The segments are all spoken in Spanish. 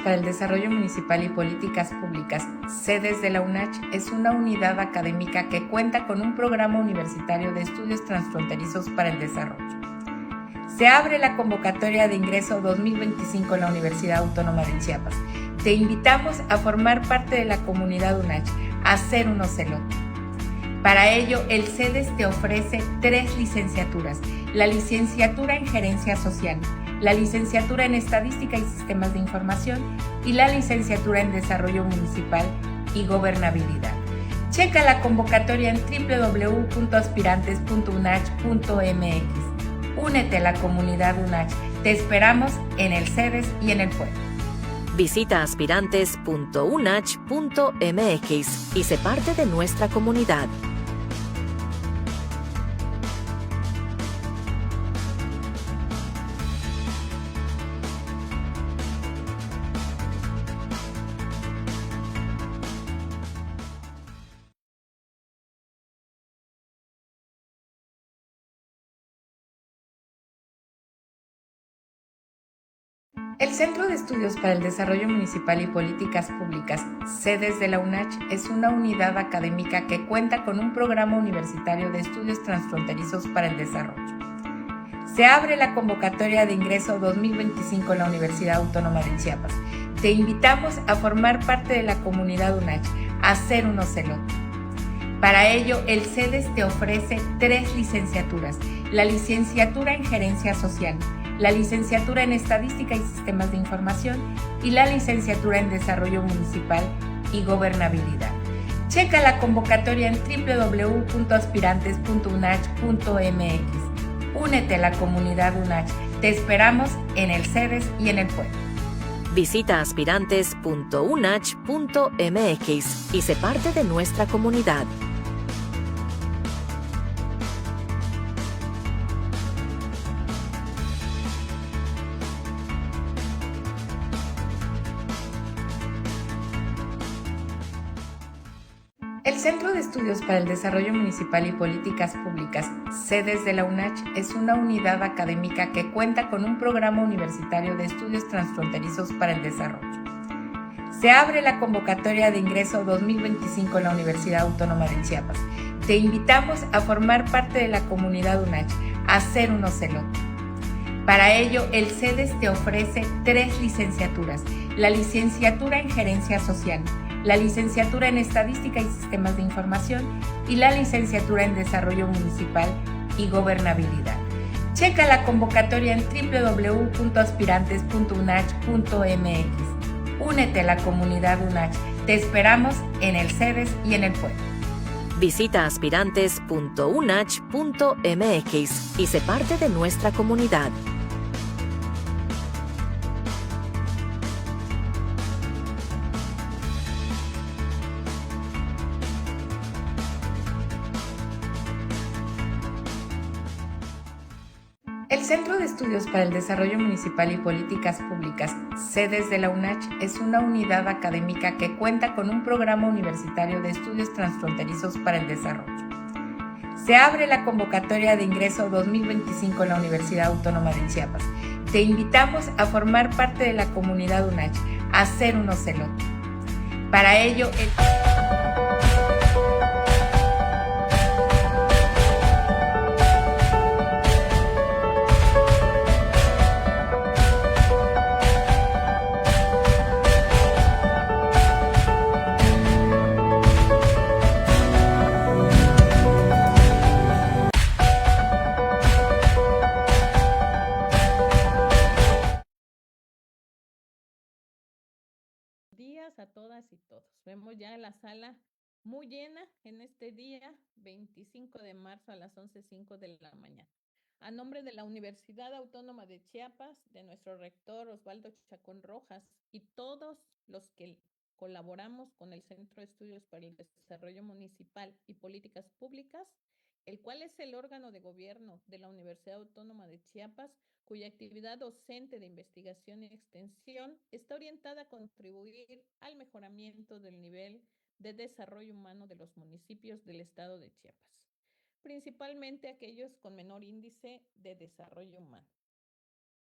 para el Desarrollo Municipal y Políticas Públicas, sedes de la UNACH, es una unidad académica que cuenta con un programa universitario de estudios transfronterizos para el desarrollo. Se abre la convocatoria de ingreso 2025 en la Universidad Autónoma de Chiapas. Te invitamos a formar parte de la comunidad UNACH, a ser un ocelote. Para ello, el CEDES te ofrece 3 licenciaturas: la licenciatura en Gerencia Social, la licenciatura en Estadística y Sistemas de Información y la licenciatura en Desarrollo Municipal y Gobernabilidad. Checa la convocatoria en www.aspirantes.unach.mx. Únete a la comunidad UNACH. Te esperamos en el CEDES y en el pueblo. Visita aspirantes.unach.mx y sé parte de nuestra comunidad. El Centro de Estudios para el Desarrollo Municipal y Políticas Públicas, sedes de la UNACH, es una unidad académica que cuenta con un programa universitario de estudios transfronterizos para el desarrollo. Se abre la convocatoria de ingreso 2025 en la Universidad Autónoma de Chiapas. Te invitamos a formar parte de la comunidad UNACH, a ser un ocelote. Para ello, el CEDES te ofrece 3 licenciaturas: la licenciatura en Gerencia Social, la licenciatura en Estadística y Sistemas de Información y la licenciatura en Desarrollo Municipal y Gobernabilidad. Checa la convocatoria en www.aspirantes.unach.mx. Únete a la comunidad UNACH. Te esperamos en el CEDES y en el pueblo. Visita aspirantes.unach.mx y sé parte de nuestra comunidad. El Centro de Estudios para el Desarrollo Municipal y Políticas Públicas, sedes de la UNACH, es una unidad académica que cuenta con un programa universitario de estudios transfronterizos para el desarrollo. Se abre la convocatoria de ingreso 2025 en la Universidad Autónoma de Chiapas. Te invitamos a formar parte de la comunidad UNACH, a ser un ocelote. Para ello, el CEDES te ofrece 3 licenciaturas: la licenciatura en Gerencia Social, la licenciatura en Estadística y Sistemas de Información y la licenciatura en Desarrollo Municipal y Gobernabilidad. Checa la convocatoria en www.aspirantes.unach.mx. Únete a la comunidad UNACH. Te esperamos en el CEDES y en el pueblo. Visita aspirantes.unach.mx y sé parte de nuestra comunidad. El Centro de Estudios para el Desarrollo Municipal y Políticas Públicas, sedes de la UNACH, es una unidad académica que cuenta con un programa universitario de estudios transfronterizos para el desarrollo. Se abre la convocatoria de ingreso 2025 en la Universidad Autónoma de Chiapas. Te invitamos a formar parte de la comunidad UNACH, a ser un ocelote. Para ello, días a todas y todos. Vemos ya la sala muy llena en este día 25 de marzo a las 11:05 de la mañana. A nombre de la Universidad Autónoma de Chiapas, de nuestro rector Osvaldo Chacón Rojas y todos los que colaboramos con el Centro de Estudios para el Desarrollo Municipal y Políticas Públicas, el cual es el órgano de gobierno de la Universidad Autónoma de Chiapas, cuya actividad docente de investigación y extensión está orientada a contribuir al mejoramiento del nivel de desarrollo humano de los municipios del estado de Chiapas, principalmente aquellos con menor índice de desarrollo humano.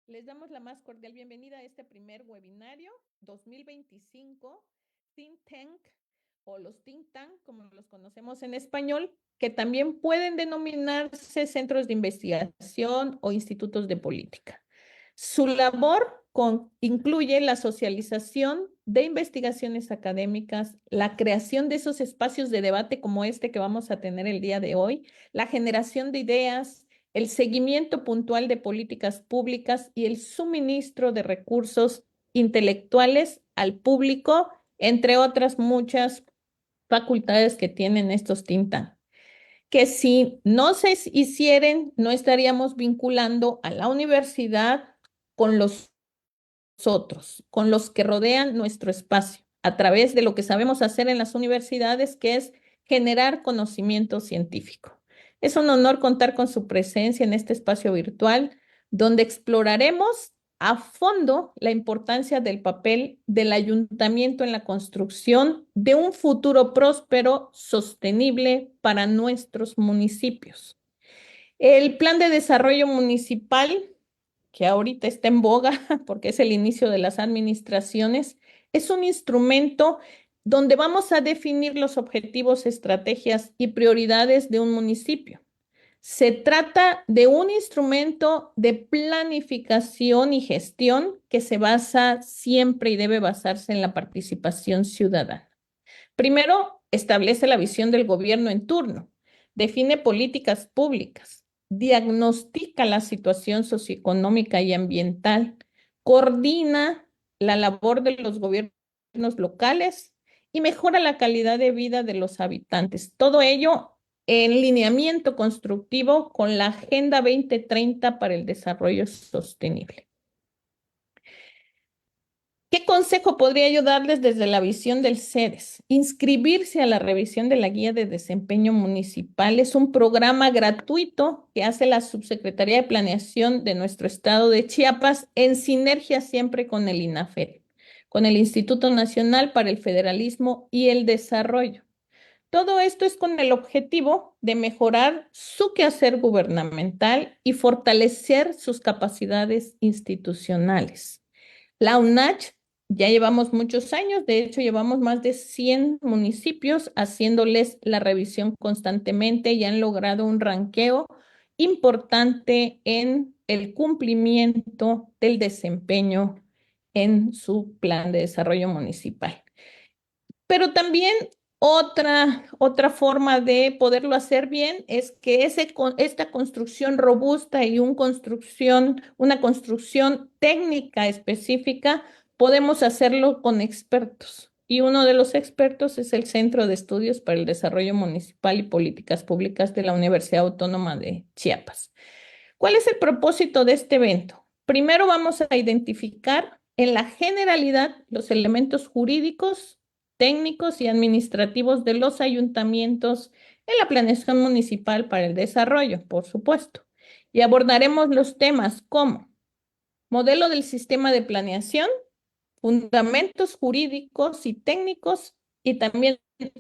Les damos la más cordial bienvenida a este primer webinario 2025 Think Tank o los Think Tank, como los conocemos en español, que también pueden denominarse centros de investigación o institutos de política. Su labor incluye la socialización de investigaciones académicas, la creación de esos espacios de debate como este que vamos a tener el día de hoy, la generación de ideas, el seguimiento puntual de políticas públicas y el suministro de recursos intelectuales al público, entre otras muchas facultades que tienen estos think tank, que si no se hicieran, no estaríamos vinculando a la universidad con los otros, con los que rodean nuestro espacio, a través de lo que sabemos hacer en las universidades, que es generar conocimiento científico. Es un honor contar con su presencia en este espacio virtual, donde exploraremos a fondo la importancia del papel del ayuntamiento en la construcción de un futuro próspero, sostenible para nuestros municipios. El Plan de Desarrollo Municipal, que ahorita está en boga porque es el inicio de las administraciones, es un instrumento donde vamos a definir los objetivos, estrategias y prioridades de un municipio. Se trata de un instrumento de planificación y gestión que se basa siempre y debe basarse en la participación ciudadana. Primero, establece la visión del gobierno en turno, define políticas públicas, diagnostica la situación socioeconómica y ambiental, coordina la labor de los gobiernos locales y mejora la calidad de vida de los habitantes. Todo ello en lineamiento constructivo con la Agenda 2030 para el Desarrollo Sostenible. ¿Qué consejo podría yo darles desde la visión del CEDES? Inscribirse a la revisión de la Guía de Desempeño Municipal es un programa gratuito que hace la Subsecretaría de Planeación de nuestro estado de Chiapas en sinergia siempre con el INAFED, con el Instituto Nacional para el Federalismo y el Desarrollo. Todo esto es con el objetivo de mejorar su quehacer gubernamental y fortalecer sus capacidades institucionales. La UNACH ya llevamos muchos años, de hecho llevamos más de 100 municipios haciéndoles la revisión constantemente y han logrado un ranqueo importante en el cumplimiento del desempeño en su plan de desarrollo municipal. Pero también otra forma de poderlo hacer bien es que esta construcción robusta y una construcción técnica específica, podemos hacerlo con expertos. Y uno de los expertos es el Centro de Estudios para el Desarrollo Municipal y Políticas Públicas de la Universidad Autónoma de Chiapas. ¿Cuál es el propósito de este evento? Primero vamos a identificar en la generalidad los elementos jurídicos, técnicos y administrativos de los ayuntamientos en la planeación municipal para el desarrollo, por supuesto. Y abordaremos los temas como modelo del sistema de planeación, fundamentos jurídicos y técnicos y también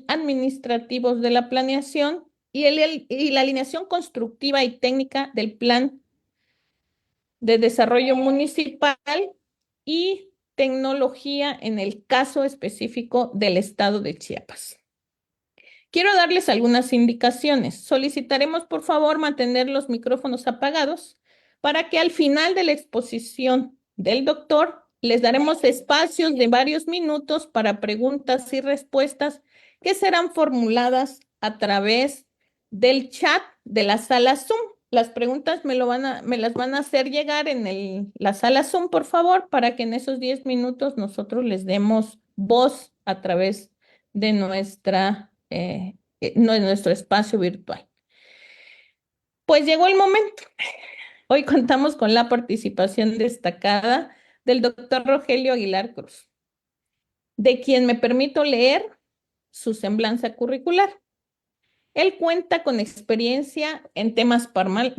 administrativos de la planeación y la alineación constructiva y técnica del plan de desarrollo municipal y tecnología en el caso específico del estado de Chiapas. Quiero darles algunas indicaciones. Solicitaremos, por favor, mantener los micrófonos apagados para que al final de la exposición del doctor les daremos espacios de varios minutos para preguntas y respuestas que serán formuladas a través del chat de la sala Zoom. Las preguntas me las van a hacer llegar en la sala Zoom, por favor, para que en esos 10 minutos nosotros les demos voz a través de nuestro espacio virtual. Pues llegó el momento. Hoy contamos con la participación destacada del doctor Rogelio Aguilar Cruz, de quien me permito leer su semblanza curricular. Él cuenta con experiencia en temas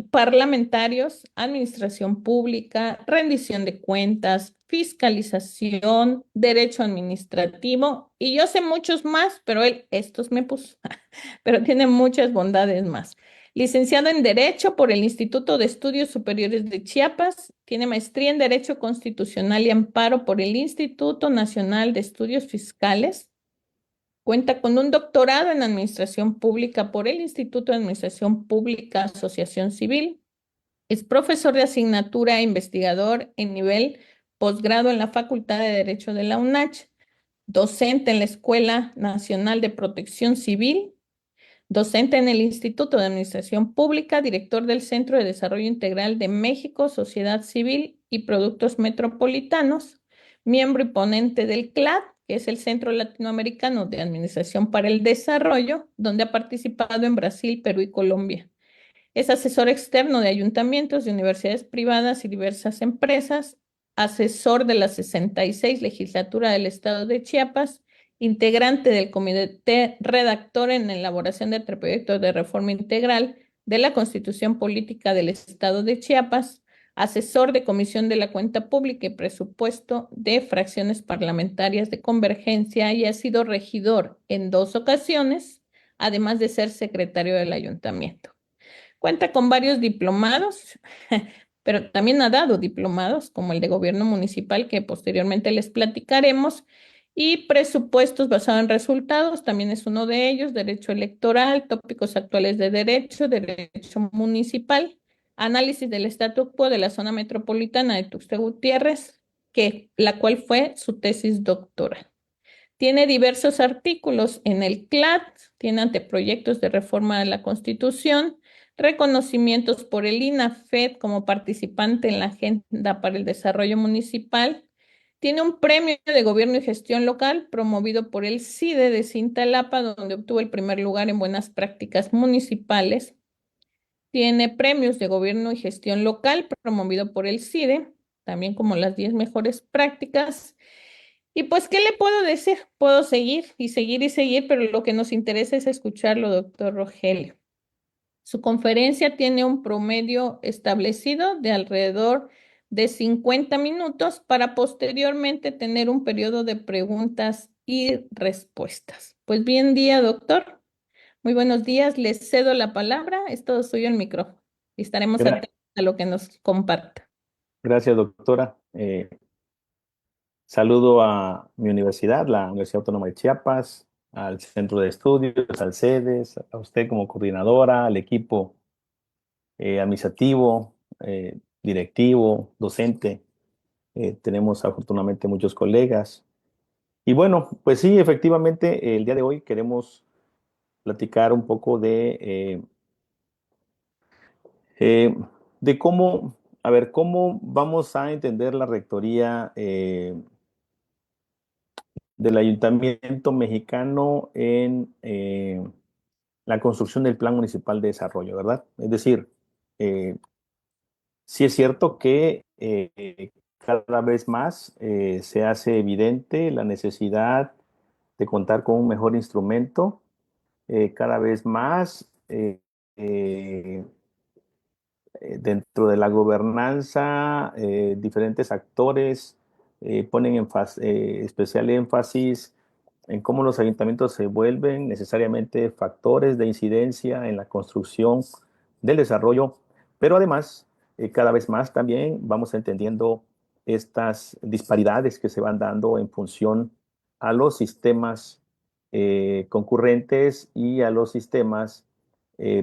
parlamentarios, administración pública, rendición de cuentas, fiscalización, derecho administrativo, y yo sé muchos más, pero él estos me puso, pero tiene muchas bondades más. Licenciado en Derecho por el Instituto de Estudios Superiores de Chiapas. Tiene maestría en Derecho Constitucional y Amparo por el Instituto Nacional de Estudios Fiscales. Cuenta con un doctorado en Administración Pública por el Instituto de Administración Pública Asociación Civil. Es profesor de asignatura e investigador en nivel posgrado en la Facultad de Derecho de la UNACH, docente en la Escuela Nacional de Protección Civil, docente en el Instituto de Administración Pública, director del Centro de Desarrollo Integral de México, Sociedad Civil y Productos Metropolitanos, miembro y ponente del CLAD, que es el Centro Latinoamericano de Administración para el Desarrollo, donde ha participado en Brasil, Perú y Colombia. Es asesor externo de ayuntamientos, de universidades privadas y diversas empresas, asesor de la 66 Legislatura del Estado de Chiapas, integrante del comité redactor en la elaboración del proyecto de reforma integral de la Constitución Política del Estado de Chiapas, asesor de Comisión de la Cuenta Pública y Presupuesto de fracciones parlamentarias de Convergencia y ha sido regidor en 2 ocasiones, además de ser secretario del ayuntamiento. Cuenta con varios diplomados, pero también ha dado diplomados como el de gobierno municipal que posteriormente les platicaremos y presupuestos basados en resultados, también es uno de ellos, derecho electoral, tópicos actuales de derecho municipal, análisis del statu quo de la zona metropolitana de Tuxtla Gutiérrez, la cual fue su tesis doctoral. Tiene diversos artículos en el CLAD, tiene anteproyectos de reforma de la Constitución, reconocimientos por el INAFED como participante en la Agenda para el Desarrollo Municipal. Tiene un premio de gobierno y gestión local promovido por el CIDE de Cintalapa, donde obtuvo el primer lugar en buenas prácticas municipales. Tiene premios de gobierno y gestión local promovido por el CIDE, también como las 10 mejores prácticas. Y pues, ¿qué le puedo decir? Puedo seguir y seguir y seguir, pero lo que nos interesa es escucharlo, doctor Rogelio. Su conferencia tiene un promedio establecido de alrededor de 50 minutos para posteriormente tener un periodo de preguntas y respuestas. Pues bien día, doctor. Muy buenos días. Les cedo la palabra. Es todo suyo el micrófono. Y estaremos Gra- atentos a lo que nos comparta. Gracias, doctora. Saludo a mi universidad, la Universidad Autónoma de Chiapas, al Centro de Estudios, al CEDES, a usted como coordinadora, al equipo administrativo, directivo, docente. Tenemos afortunadamente muchos colegas. Y bueno, pues sí, efectivamente, el día de hoy queremos platicar un poco eh, de cómo, a ver, cómo vamos a entender la rectoría del Ayuntamiento mexicano en la construcción del Plan Municipal de Desarrollo, ¿verdad? Es decir, sí es cierto que cada vez más se hace evidente la necesidad de contar con un mejor instrumento, cada vez más dentro de la gobernanza, diferentes actores ponen especial énfasis en cómo los ayuntamientos se vuelven necesariamente factores de incidencia en la construcción del desarrollo, pero además, cada vez más también vamos entendiendo estas disparidades que se van dando en función a los sistemas concurrentes y a los sistemas,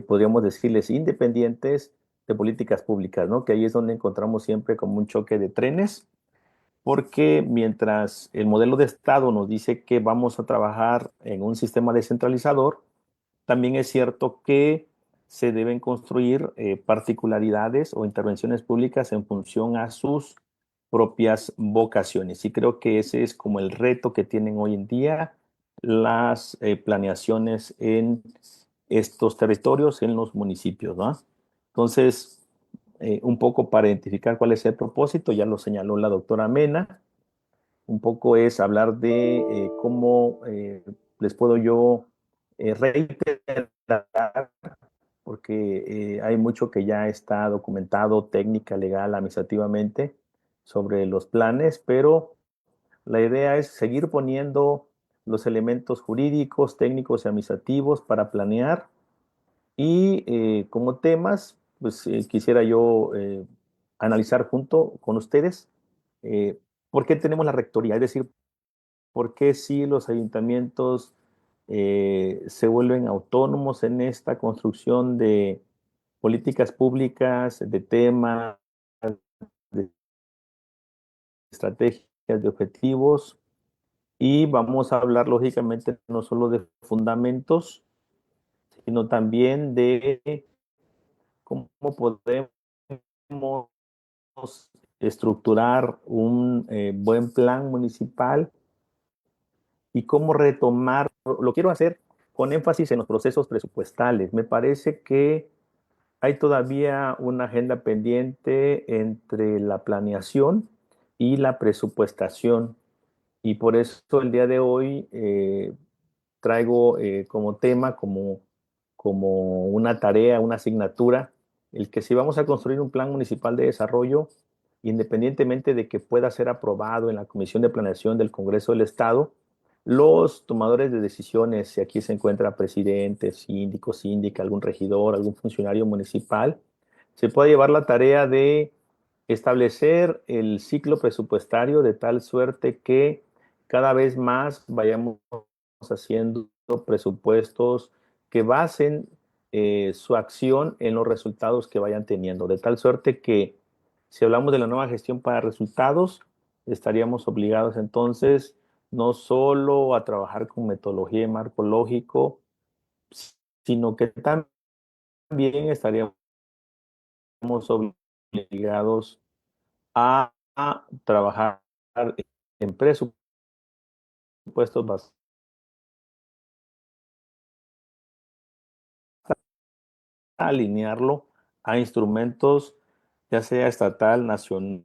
podríamos decirles, independientes de políticas públicas, ¿no? Que ahí es donde encontramos siempre como un choque de trenes, porque mientras el modelo de Estado nos dice que vamos a trabajar en un sistema descentralizador, también es cierto que se deben construir particularidades o intervenciones públicas en función a sus propias vocaciones. Y creo que ese es como el reto que tienen hoy en día las planeaciones en estos territorios, en los municipios, ¿no? Entonces, un poco para identificar cuál es el propósito, ya lo señaló la doctora Mena, un poco es hablar de cómo les puedo yo reiterar, porque hay mucho que ya está documentado técnica, legal, administrativamente sobre los planes, pero la idea es seguir poniendo los elementos jurídicos, técnicos y administrativos para planear Y como temas, pues quisiera yo analizar junto con ustedes por qué tenemos la rectoría, es decir, por qué si los ayuntamientos se vuelven autónomos en esta construcción de políticas públicas, de temas, de estrategias, de objetivos, y vamos a hablar lógicamente no solo de fundamentos, sino también de cómo podemos estructurar un buen plan municipal y cómo retomar, lo quiero hacer con énfasis en los procesos presupuestales. Me parece que hay todavía una agenda pendiente entre la planeación y la presupuestación, y por eso el día de hoy traigo como tema, como una tarea, una asignatura, el que si vamos a construir un plan municipal de desarrollo, independientemente de que pueda ser aprobado en la Comisión de Planeación del Congreso del Estado, los tomadores de decisiones, si aquí se encuentra presidente, síndico, síndica, algún regidor, algún funcionario municipal, se puede llevar la tarea de establecer el ciclo presupuestario de tal suerte que cada vez más vayamos haciendo presupuestos que basen su acción en los resultados que vayan teniendo, de tal suerte que si hablamos de la nueva gestión para resultados, estaríamos obligados entonces no solo a trabajar con metodología de marco lógico, sino que también estaríamos obligados a trabajar en presupuestos basados, a alinearlo a instrumentos ya sea estatal, nacional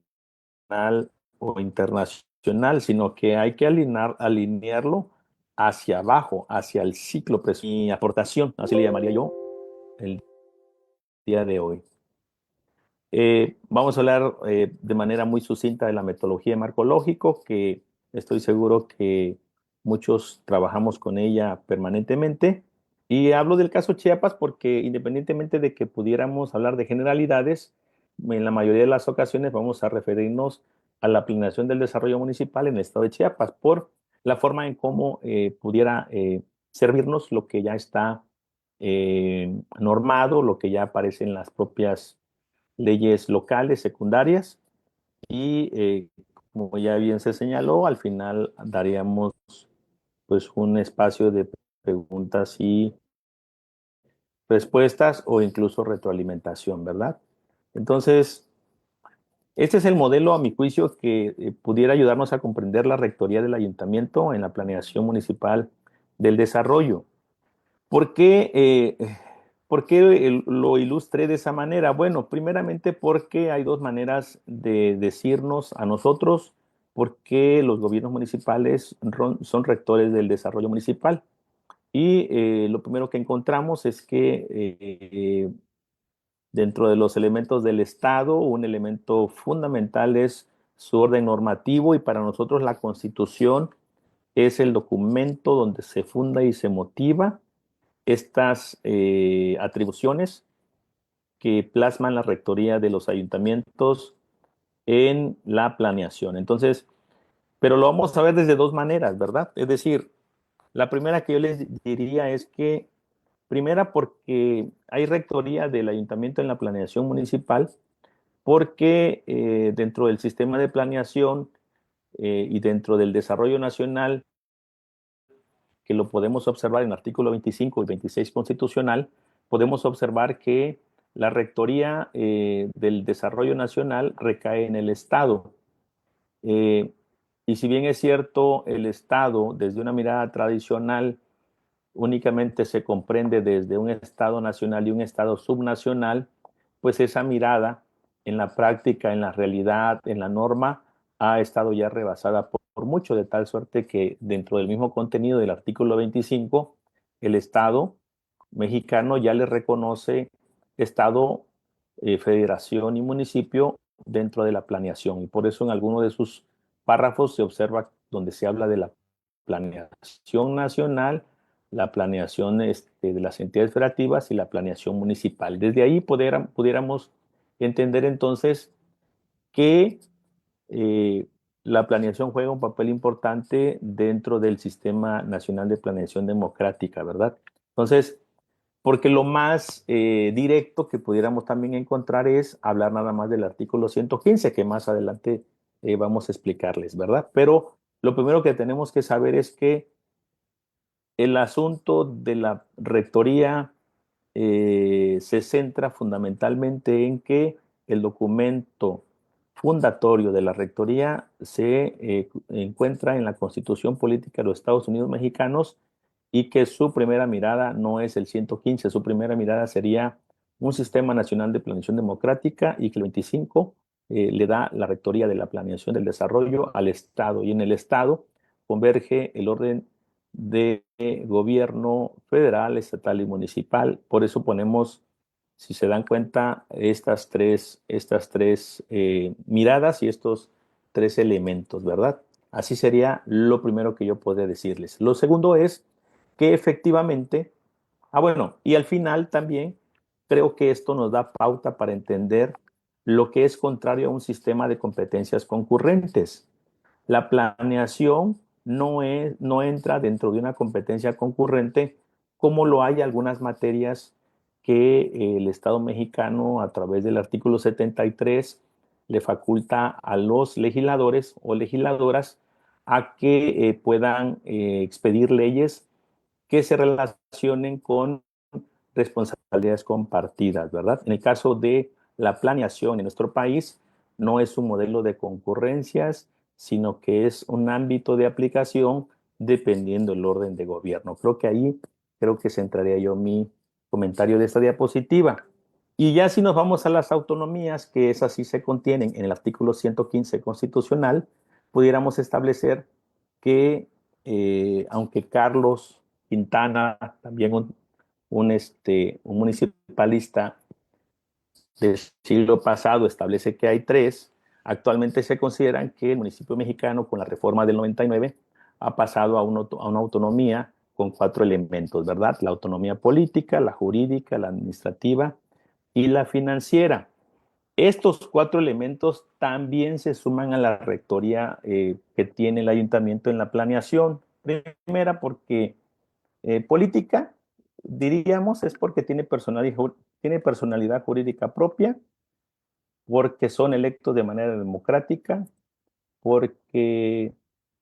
o internacional, sino que hay que alinearlo hacia abajo, hacia el ciclo. Mi aportación, así le llamaría yo, el día de hoy. Vamos a hablar de manera muy sucinta de la metodología de marco lógico, que estoy seguro que muchos trabajamos con ella permanentemente. Y hablo del caso Chiapas porque independientemente de que pudiéramos hablar de generalidades, en la mayoría de las ocasiones vamos a referirnos a la planeación del desarrollo municipal en el estado de Chiapas por la forma en cómo pudiera servirnos lo que ya está normado, lo que ya aparece en las propias leyes locales, secundarias, y como ya bien se señaló, al final daríamos pues un espacio de preguntas y respuestas o incluso retroalimentación, ¿verdad? Entonces, este es el modelo, a mi juicio, que pudiera ayudarnos a comprender la rectoría del ayuntamiento en la planeación municipal del desarrollo. ¿Por qué, lo ilustré de esa manera? Bueno, primeramente porque hay dos maneras de decirnos a nosotros por qué los gobiernos municipales son rectores del desarrollo municipal. Y lo primero que encontramos es que dentro de los elementos del Estado, un elemento fundamental es su orden normativo, y para nosotros la Constitución es el documento donde se funda y se motiva estas atribuciones que plasman la rectoría de los ayuntamientos en la planeación. Entonces, pero lo vamos a ver desde dos maneras, ¿verdad? Es decir, la primera que yo les diría es que, primera, porque hay rectoría del ayuntamiento en la planeación municipal, porque dentro del sistema de planeación y dentro del desarrollo nacional, que lo podemos observar en el artículo 25 y 26 constitucional, podemos observar que la rectoría del desarrollo nacional recae en el Estado. Eh, y si bien es cierto, el Estado, desde una mirada tradicional, únicamente se comprende desde un Estado nacional y un Estado subnacional, pues esa mirada en la práctica, en la realidad, en la norma, ha estado ya rebasada por mucho, de tal suerte que dentro del mismo contenido del artículo 25, el Estado mexicano ya le reconoce Estado, federación y municipio dentro de la planeación. Y por eso en alguno de sus párrafos se observa donde se habla de la planeación nacional, la planeación de las entidades federativas y la planeación municipal. Desde ahí pudiéramos entender entonces que eh, la planeación juega un papel importante dentro del Sistema Nacional de Planeación Democrática, ¿verdad? Entonces, porque lo más directo que pudiéramos también encontrar es hablar nada más del artículo 115, que más adelante vamos a explicarles, ¿verdad? Pero lo primero que tenemos que saber es que el asunto de la rectoría se centra fundamentalmente en que el documento fundatorio de la rectoría se encuentra en la Constitución Política de los Estados Unidos Mexicanos y que su primera mirada no es el 115, su primera mirada sería un sistema nacional de planeación democrática y que el 25 le da la rectoría de la planeación del desarrollo al Estado y en el Estado converge el orden de gobierno federal, estatal y municipal. Por eso ponemos, si se dan cuenta, estas tres miradas y estos tres elementos, ¿verdad? Así sería lo primero que yo podría decirles. Lo segundo es que efectivamente, bueno, y al final también creo que esto nos da pauta para entender lo que es contrario a un sistema de competencias concurrentes. La planeación no entra dentro de una competencia concurrente como lo hay algunas materias que el Estado mexicano a través del artículo 73 le faculta a los legisladores o legisladoras a que puedan expedir leyes que se relacionen con responsabilidades compartidas, ¿verdad? En el caso de la planeación en nuestro país, no es un modelo de concurrencias, sino que es un ámbito de aplicación dependiendo del orden de gobierno. Creo que centraría yo mi comentario de esta diapositiva. Y ya si nos vamos a las autonomías, que esas sí se contienen en el artículo 115 constitucional, pudiéramos establecer que, aunque Carlos Quintana, también un municipalista del siglo pasado, establece que hay tres. Actualmente se consideran que el municipio mexicano, con la reforma del 99, ha pasado a una autonomía con cuatro elementos, ¿verdad? La autonomía política, la jurídica, la administrativa y la financiera. Estos cuatro elementos también se suman a la rectoría que tiene el ayuntamiento en la planeación. Primera, porque política, diríamos, es porque tiene personalidad jurídica propia, porque son electos de manera democrática, porque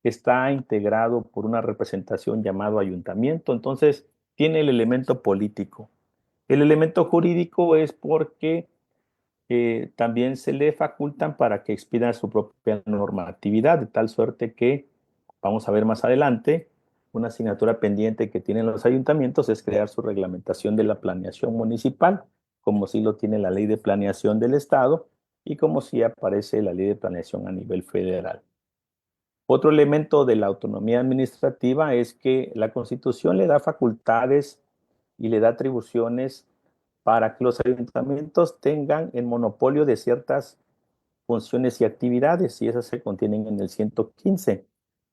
está integrado por una representación llamado ayuntamiento, entonces tiene el elemento político. El elemento jurídico es porque también se le facultan para que expida su propia normatividad, de tal suerte que, vamos a ver más adelante, una asignatura pendiente que tienen los ayuntamientos es crear su reglamentación de la planeación municipal, como si lo tiene la ley de planeación del Estado y como si aparece la ley de planeación a nivel federal. Otro elemento de la autonomía administrativa es que la Constitución le da facultades y le da atribuciones para que los ayuntamientos tengan el monopolio de ciertas funciones y actividades, y esas se contienen en el 115.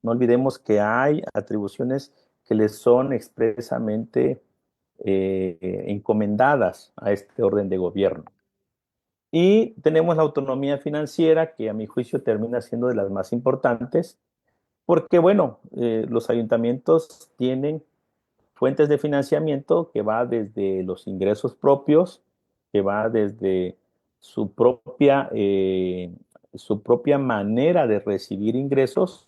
No olvidemos que hay atribuciones que les son expresamente encomendadas a este orden de gobierno. Y tenemos la autonomía financiera, que a mi juicio termina siendo de las más importantes, porque, bueno, los ayuntamientos tienen fuentes de financiamiento que va desde los ingresos propios, que va desde su propia manera de recibir ingresos,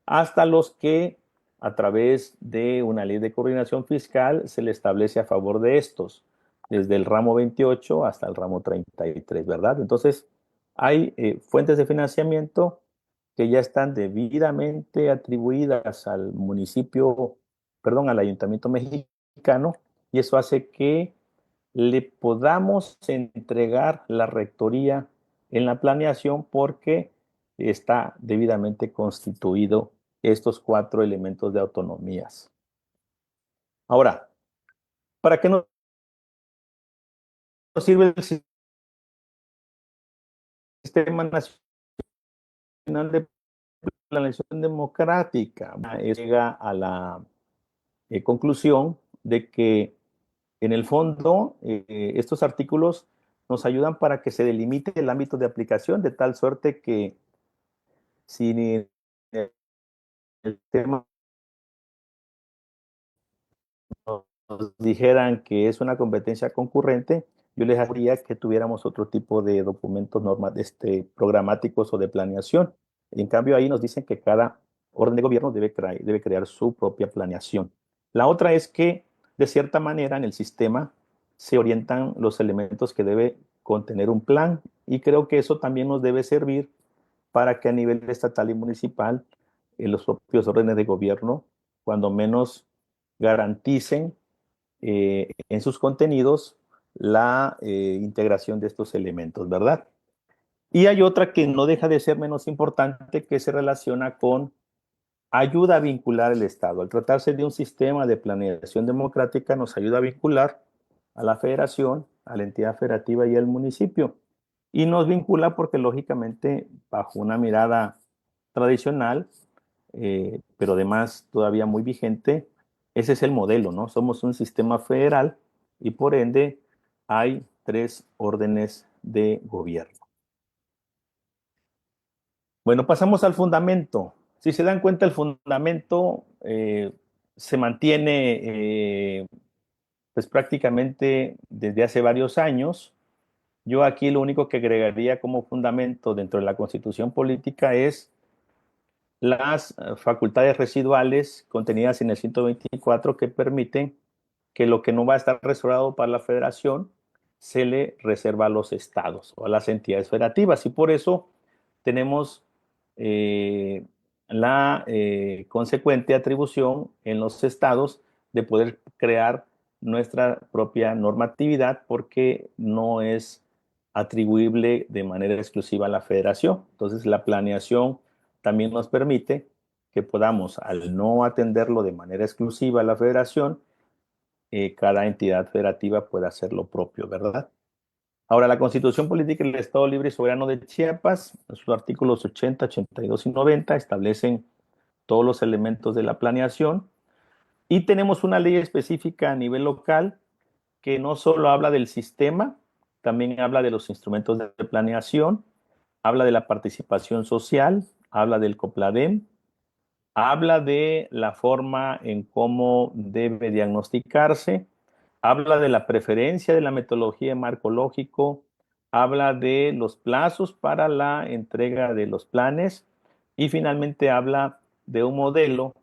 hasta los que a través de una ley de coordinación fiscal se le establece a favor de estos, desde el ramo 28 hasta el ramo 33, ¿verdad? Entonces, hay fuentes de financiamiento que ya están debidamente atribuidas al municipio, perdón, al ayuntamiento mexicano, y eso hace que le podamos entregar la rectoría en la planeación porque está debidamente constituido estos cuatro elementos de autonomías. Ahora, ¿para qué nos sirve el Sistema Nacional de Planeación Democrática? Llega a conclusión de que en el fondo estos artículos nos ayudan para que se delimite el ámbito de aplicación de tal suerte que si el tema nos dijeran que es una competencia concurrente, yo les haría que tuviéramos otro tipo de documentos programáticos o de planeación. Y en cambio ahí nos dicen que cada orden de gobierno debe crear su propia planeación. La otra es que, de cierta manera, en el sistema se orientan los elementos que debe contener un plan y creo que eso también nos debe servir para que a nivel estatal y municipal los propios órdenes de gobierno, cuando menos, garanticen en sus contenidos la integración de estos elementos, ¿verdad? Y hay otra que no deja de ser menos importante, que se relaciona con ayuda a vincular el Estado. Al tratarse de un sistema de planeación democrática, nos ayuda a vincular a la federación, a la entidad federativa y al municipio. Y nos vincula porque, lógicamente, bajo una mirada tradicional, pero además todavía muy vigente, ese es el modelo, ¿no? Somos un sistema federal y por ende hay tres órdenes de gobierno. Bueno, pasamos al fundamento. Si se dan cuenta, el fundamento se mantiene pues prácticamente desde hace varios años. Yo aquí lo único que agregaría como fundamento dentro de la Constitución política es las facultades residuales contenidas en el 124 que permiten que lo que no va a estar reservado para la federación se le reserva a los estados o a las entidades federativas. Y por eso tenemos la consecuente atribución en los estados de poder crear nuestra propia normatividad porque no es atribuible de manera exclusiva a la federación. Entonces, la planeación también nos permite que podamos, al no atenderlo de manera exclusiva a la federación, cada entidad federativa pueda hacer lo propio, ¿verdad? Ahora, la Constitución Política del Estado Libre y Soberano de Chiapas, en sus artículos 80, 82 y 90, establecen todos los elementos de la planeación y tenemos una ley específica a nivel local que no solo habla del sistema, también habla de los instrumentos de planeación, habla de la participación social, habla del COPLADEM, habla de la forma en cómo debe diagnosticarse, habla de la preferencia de la metodología de marco lógico, habla de los plazos para la entrega de los planes y finalmente habla de un modelo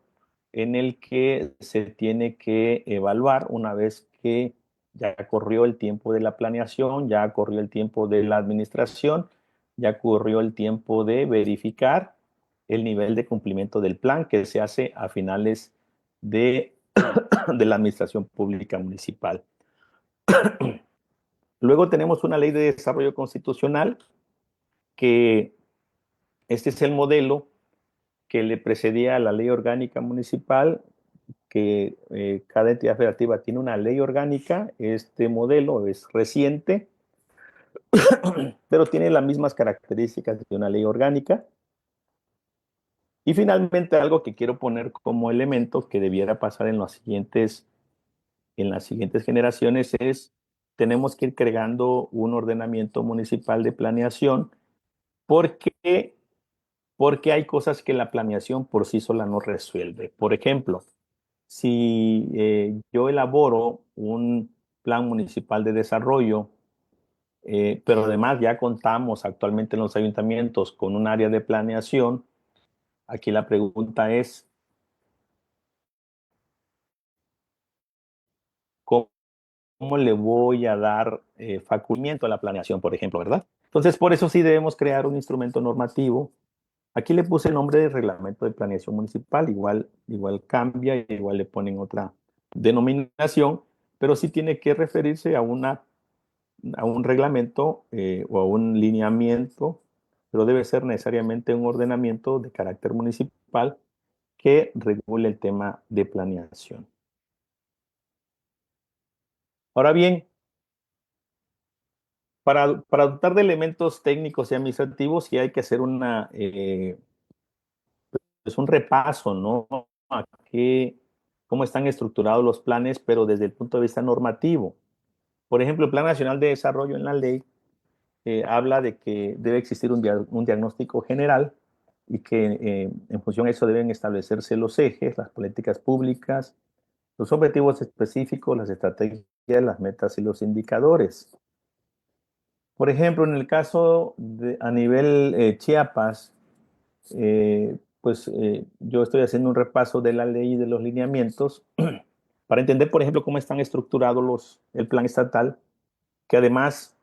en el que se tiene que evaluar una vez que ya corrió el tiempo de la planeación, ya corrió el tiempo de la administración, ya corrió el tiempo de verificar el nivel de cumplimiento del plan que se hace a finales de, de la administración pública municipal. Luego tenemos una ley de desarrollo constitucional que este es el modelo que le precedía a la ley orgánica municipal, que cada entidad federativa tiene una ley orgánica. Este modelo es reciente, pero tiene las mismas características de una ley orgánica. Y finalmente, algo que quiero poner como elemento que debiera pasar en las siguientes generaciones es, tenemos que ir creando un ordenamiento municipal de planeación porque, porque hay cosas que la planeación por sí sola no resuelve. Por ejemplo, si yo elaboro un plan municipal de desarrollo, pero además ya contamos actualmente en los ayuntamientos con un área de planeación, aquí la pregunta es, ¿cómo le voy a dar facultamiento a la planeación, por ejemplo, verdad? Entonces, por eso sí debemos crear un instrumento normativo. Aquí le puse el nombre de reglamento de planeación municipal, igual cambia, igual le ponen otra denominación, pero sí tiene que referirse a un reglamento o a un lineamiento, pero debe ser necesariamente un ordenamiento de carácter municipal que regule el tema de planeación. Ahora bien, para dotar de elementos técnicos y administrativos sí hay que hacer es un repaso, ¿no? A qué cómo están estructurados los planes, pero desde el punto de vista normativo. Por ejemplo, el Plan Nacional de Desarrollo en la ley habla de que debe existir un diagnóstico general y que en función de eso deben establecerse los ejes, las políticas públicas, los objetivos específicos, las estrategias, las metas y los indicadores. Por ejemplo, en el caso a nivel Chiapas, yo estoy haciendo un repaso de la ley y de los lineamientos para entender, por ejemplo, cómo están estructurados el plan estatal, que además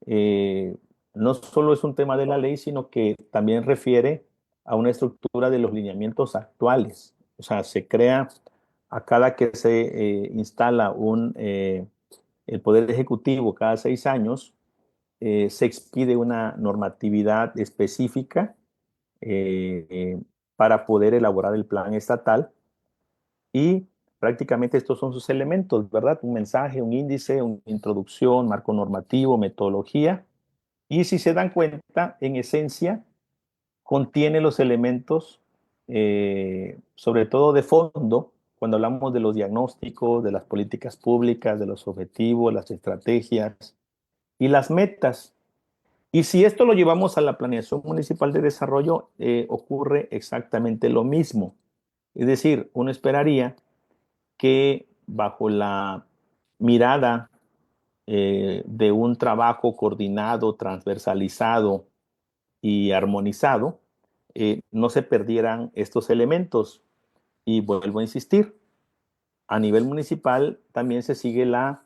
no solo es un tema de la ley, sino que también refiere a una estructura de los lineamientos actuales. O sea, se crea a cada que se instala el Poder Ejecutivo cada 6 años, se expide una normatividad específica para poder elaborar el plan estatal y prácticamente estos son sus elementos, ¿verdad? Un mensaje, un índice, una introducción, marco normativo, metodología. Y si se dan cuenta, en esencia, contiene los elementos, sobre todo de fondo, cuando hablamos de los diagnósticos, de las políticas públicas, de los objetivos, las estrategias y las metas. Y si esto lo llevamos a la planeación municipal de desarrollo, ocurre exactamente lo mismo. Es decir, uno esperaría que bajo la mirada de un trabajo coordinado, transversalizado y armonizado, no se perdieran estos elementos. Y vuelvo a insistir, a nivel municipal también se sigue la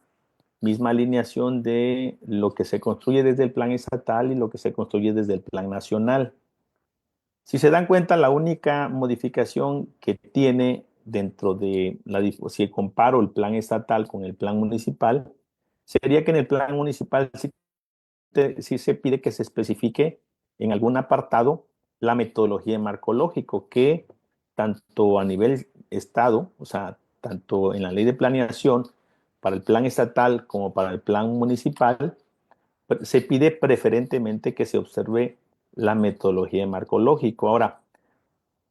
misma alineación de lo que se construye desde el plan estatal y lo que se construye desde el plan nacional. Si se dan cuenta, la única modificación que tiene dentro de si comparo el plan estatal con el plan municipal, sería que en el plan municipal sí se pide que se especifique en algún apartado la metodología de marco lógico, que tanto a nivel estado, o sea, tanto en la ley de planeación, para el plan estatal como para el plan municipal, se pide preferentemente que se observe la metodología de marco lógico. Ahora,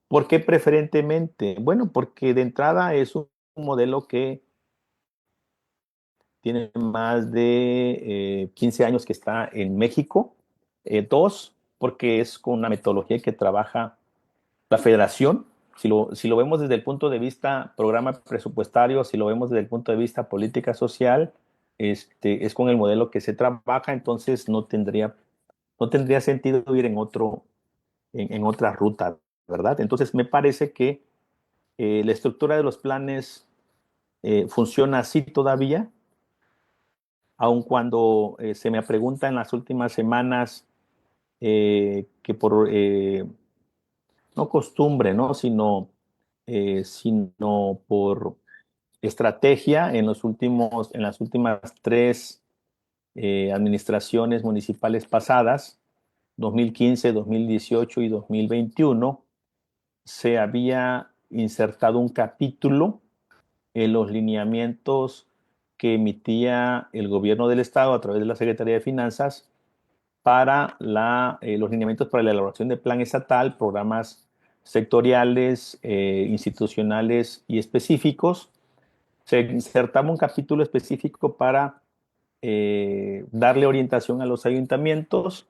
¿por qué preferentemente? Bueno, porque de entrada es un modelo que tiene más de 15 años que está en México. Dos, porque es con una metodología que trabaja la federación. Si lo vemos desde el punto de vista programa presupuestario, si lo vemos desde el punto de vista política social, es con el modelo que se trabaja, entonces no tendría sentido ir en otra ruta, ¿verdad? Entonces me parece que la estructura de los planes funciona así todavía, aun cuando se me pregunta en las últimas semanas que por no costumbre, ¿no? Sino por estrategia en las últimas 3 administraciones municipales pasadas, 2015, 2018 y 2021, se había insertado un capítulo en los lineamientos que emitía el gobierno del estado a través de la Secretaría de Finanzas para los lineamientos para la elaboración de plan estatal, programas sectoriales, institucionales y específicos. Se insertaba un capítulo específico para darle orientación a los ayuntamientos.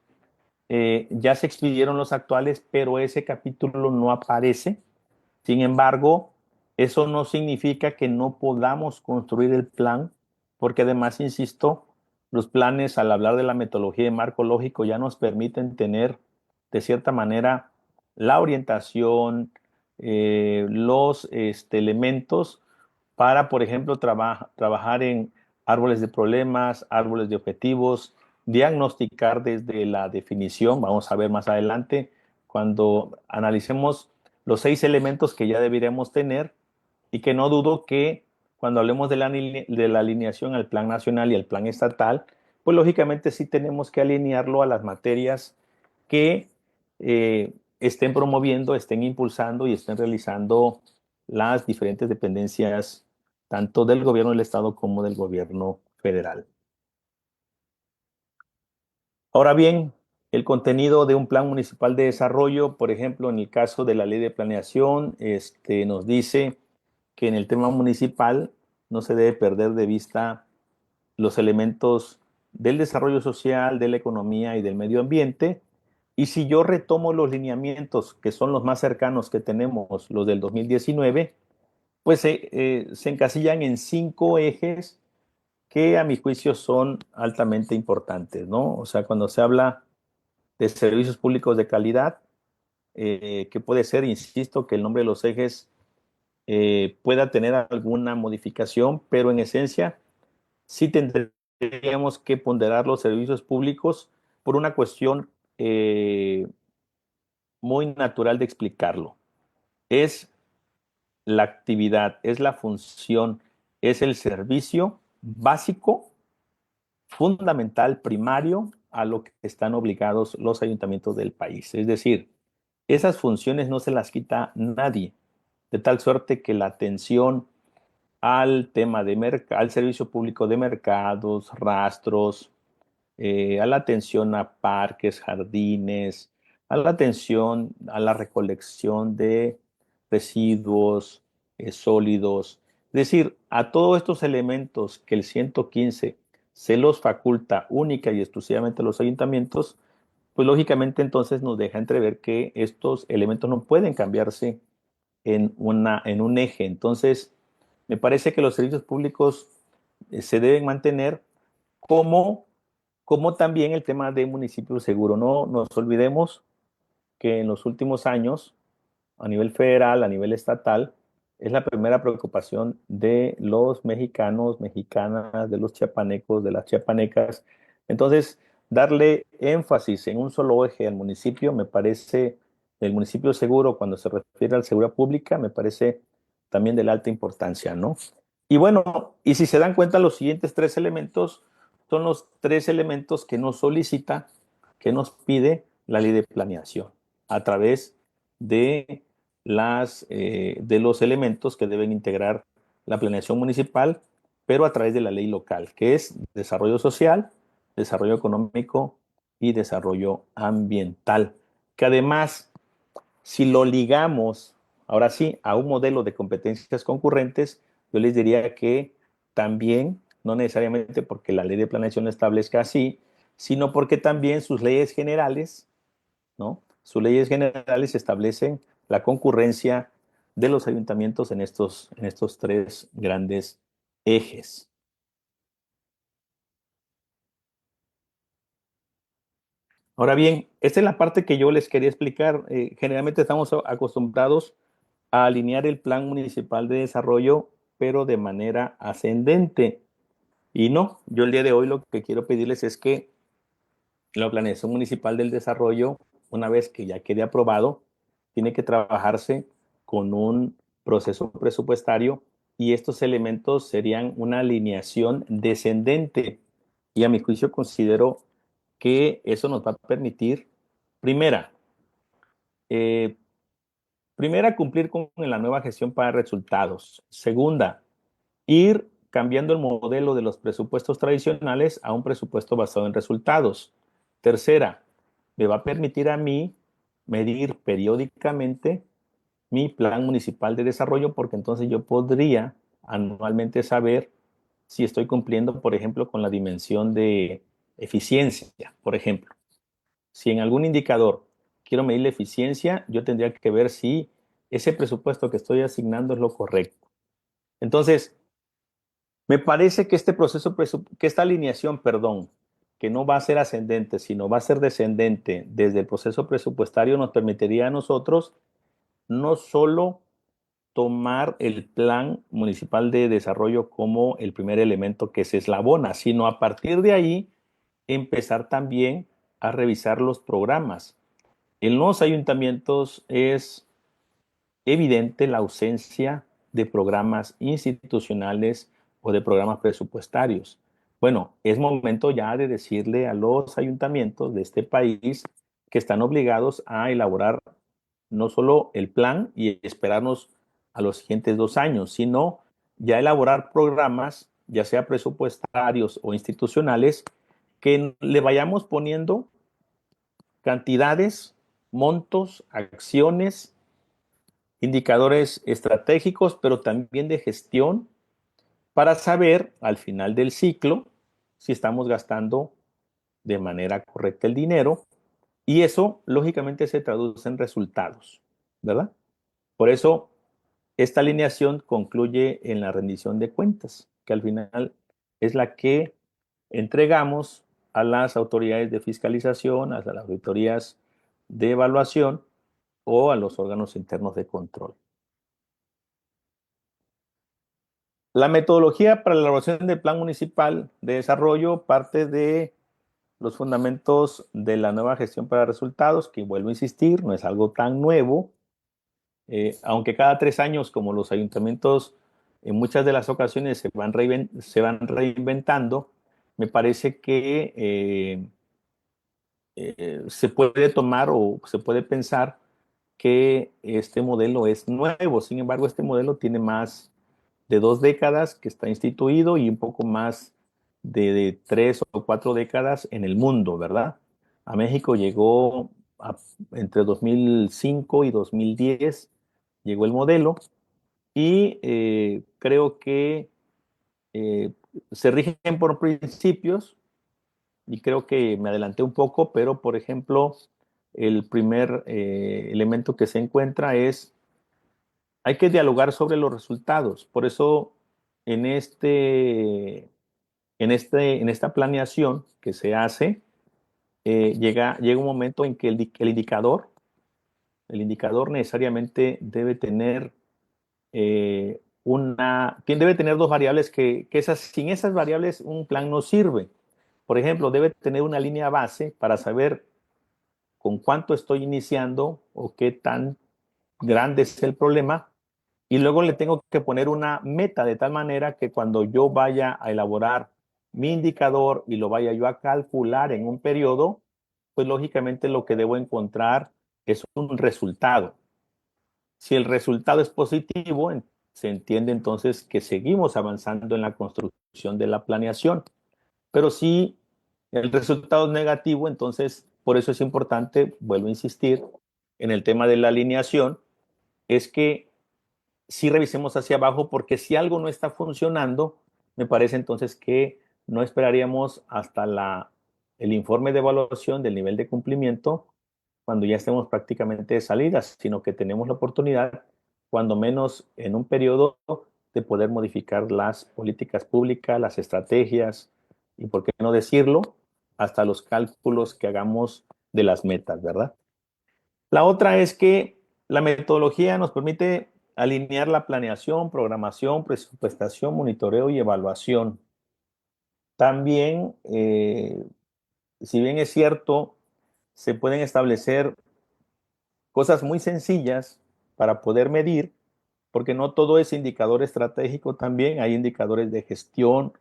Ya se expidieron los actuales, pero ese capítulo no aparece. Sin embargo, eso no significa que no podamos construir el plan, porque además, insisto, los planes, al hablar de la metodología de marco lógico, ya nos permiten tener, de cierta manera, la orientación, los elementos para, por ejemplo, trabajar en árboles de problemas, árboles de objetivos, diagnosticar desde la definición. Vamos a ver más adelante cuando analicemos los 6 elementos que ya deberíamos tener, y que no dudo que cuando hablemos de la alineación al plan nacional y al plan estatal, pues lógicamente sí tenemos que alinearlo a las materias que estén promoviendo, estén impulsando y estén realizando las diferentes dependencias, tanto del gobierno del estado como del gobierno federal. Ahora bien, el contenido de un plan municipal de desarrollo, por ejemplo, en el caso de la ley de planeación, nos dice que en el tema municipal no se debe perder de vista los elementos del desarrollo social, de la economía y del medio ambiente. Y si yo retomo los lineamientos que son los más cercanos que tenemos, los del 2019, pues se encasillan en 5 ejes que a mi juicio son altamente importantes, ¿no? O sea, cuando se habla de servicios públicos de calidad, que puede ser, insisto, que el nombre de los ejes pueda tener alguna modificación, pero en esencia sí tendríamos que ponderar los servicios públicos por una cuestión muy natural de explicarlo. Es la actividad, es la función, es el servicio básico, fundamental, primario a lo que están obligados los ayuntamientos del país. Es decir, esas funciones no se las quita nadie, de tal suerte que la atención al tema de al servicio público de mercados, rastros, a la atención a parques, jardines, a la atención a la recolección de residuos sólidos. Es decir, a todos estos elementos que el 115 se los faculta única y exclusivamente a los ayuntamientos, pues lógicamente entonces nos deja entrever que estos elementos no pueden cambiarse en un eje. Entonces, me parece que los servicios públicos se deben mantener como, como también el tema de municipio seguro. No nos olvidemos que en los últimos años, a nivel federal, a nivel estatal, es la primera preocupación de los mexicanos, mexicanas, de los chiapanecos, de las chiapanecas. Entonces, darle énfasis en un solo eje al municipio, me parece, el municipio seguro, cuando se refiere a la seguridad pública, me parece también de la alta importancia, ¿no? Y bueno, y si se dan cuenta, los siguientes 3 elementos son los 3 elementos que nos solicita, que nos pide la ley de planeación a través de de los elementos que deben integrar la planeación municipal, pero a través de la ley local, que es desarrollo social, desarrollo económico y desarrollo ambiental. Que además, si lo ligamos, ahora sí, a un modelo de competencias concurrentes, yo les diría que también, no necesariamente porque la ley de planeación lo establezca así, sino porque también sus leyes generales, ¿no? Sus leyes generales establecen la concurrencia de los ayuntamientos en estos 3 grandes ejes. Ahora bien, esta es la parte que yo les quería explicar. Generalmente estamos acostumbrados a alinear el plan municipal de desarrollo, pero de manera ascendente. Y no, yo el día de hoy lo que quiero pedirles es que la planeación municipal del desarrollo, una vez que ya quede aprobado, tiene que trabajarse con un proceso presupuestario y estos elementos serían una alineación descendente. Y a mi juicio considero que eso nos va a permitir, primera, eh, primera, cumplir con la nueva gestión para resultados. Segunda, ir cambiando el modelo de los presupuestos tradicionales a un presupuesto basado en resultados. Tercera, me va a permitir a mí medir periódicamente mi plan municipal de desarrollo porque entonces yo podría anualmente saber si estoy cumpliendo, por ejemplo, con la dimensión de eficiencia, por ejemplo. Si en algún indicador quiero medir la eficiencia, yo tendría que ver si ese presupuesto que estoy asignando es lo correcto. Entonces, me parece que este proceso, que esta alineación, perdón, que no va a ser ascendente, sino va a ser descendente desde el proceso presupuestario, nos permitiría a nosotros no solo tomar el plan municipal de desarrollo como el primer elemento que se eslabona, sino a partir de ahí empezar también a revisar los programas. En los ayuntamientos es evidente la ausencia de programas institucionales o de programas presupuestarios. Bueno, es momento ya de decirle a los ayuntamientos de este país que están obligados a elaborar no solo el plan y esperarnos a los siguientes 2 años, sino ya elaborar programas, ya sea presupuestarios o institucionales, que le vayamos poniendo cantidades, montos, acciones indicadores estratégicos, pero también de gestión para saber al final del ciclo si estamos gastando de manera correcta el dinero y eso lógicamente se traduce en resultados, ¿verdad? Por eso esta alineación concluye en la rendición de cuentas, que al final es la que entregamos a las autoridades de fiscalización, a las auditorías de evaluación o a los órganos internos de control. La metodología para la elaboración del Plan Municipal de Desarrollo parte de los fundamentos de la nueva gestión para resultados, que vuelvo a insistir, no es algo tan nuevo, aunque cada 3 años, como los ayuntamientos en muchas de las ocasiones se van reinventando, me parece que se puede tomar o se puede pensar que este modelo es nuevo. Sin embargo, este modelo tiene más de 2 décadas que está instituido y un poco más de 3 o 4 décadas en el mundo, ¿verdad? A México llegó entre 2005 y 2010, llegó el modelo y creo que eh, se rigen por principios y creo que me adelanté un poco, pero por ejemplo, el primer elemento que se encuentra es hay que dialogar sobre los resultados. Por eso, en, en esta planeación que se hace, llega un momento en que el indicador necesariamente debe tener debe tener dos variables sin esas variables un plan no sirve. Por ejemplo, debe tener una línea base para saber con cuánto estoy iniciando o qué tan grande es el problema y luego le tengo que poner una meta de tal manera que cuando yo vaya a elaborar mi indicador y lo vaya yo a calcular en un periodo, pues lógicamente lo que debo encontrar es un resultado. Si el resultado es positivo, se entiende entonces que seguimos avanzando en la construcción de la planeación. Pero si el resultado es negativo, entonces por eso es importante, vuelvo a insistir, en el tema de la alineación, es que sí revisemos hacia abajo, porque si algo no está funcionando, me parece entonces que no esperaríamos hasta el informe de evaluación del nivel de cumplimiento cuando ya estemos prácticamente de salida, sino que tenemos la oportunidad, cuando menos en un periodo, de poder modificar las políticas públicas, las estrategias y, por qué no decirlo, hasta los cálculos que hagamos de las metas, ¿verdad? La otra es que la metodología nos permite alinear la planeación, programación, presupuestación, monitoreo y evaluación. También, si bien es cierto, se pueden establecer cosas muy sencillas para poder medir, porque no todo es indicador estratégico también, hay indicadores de gestión,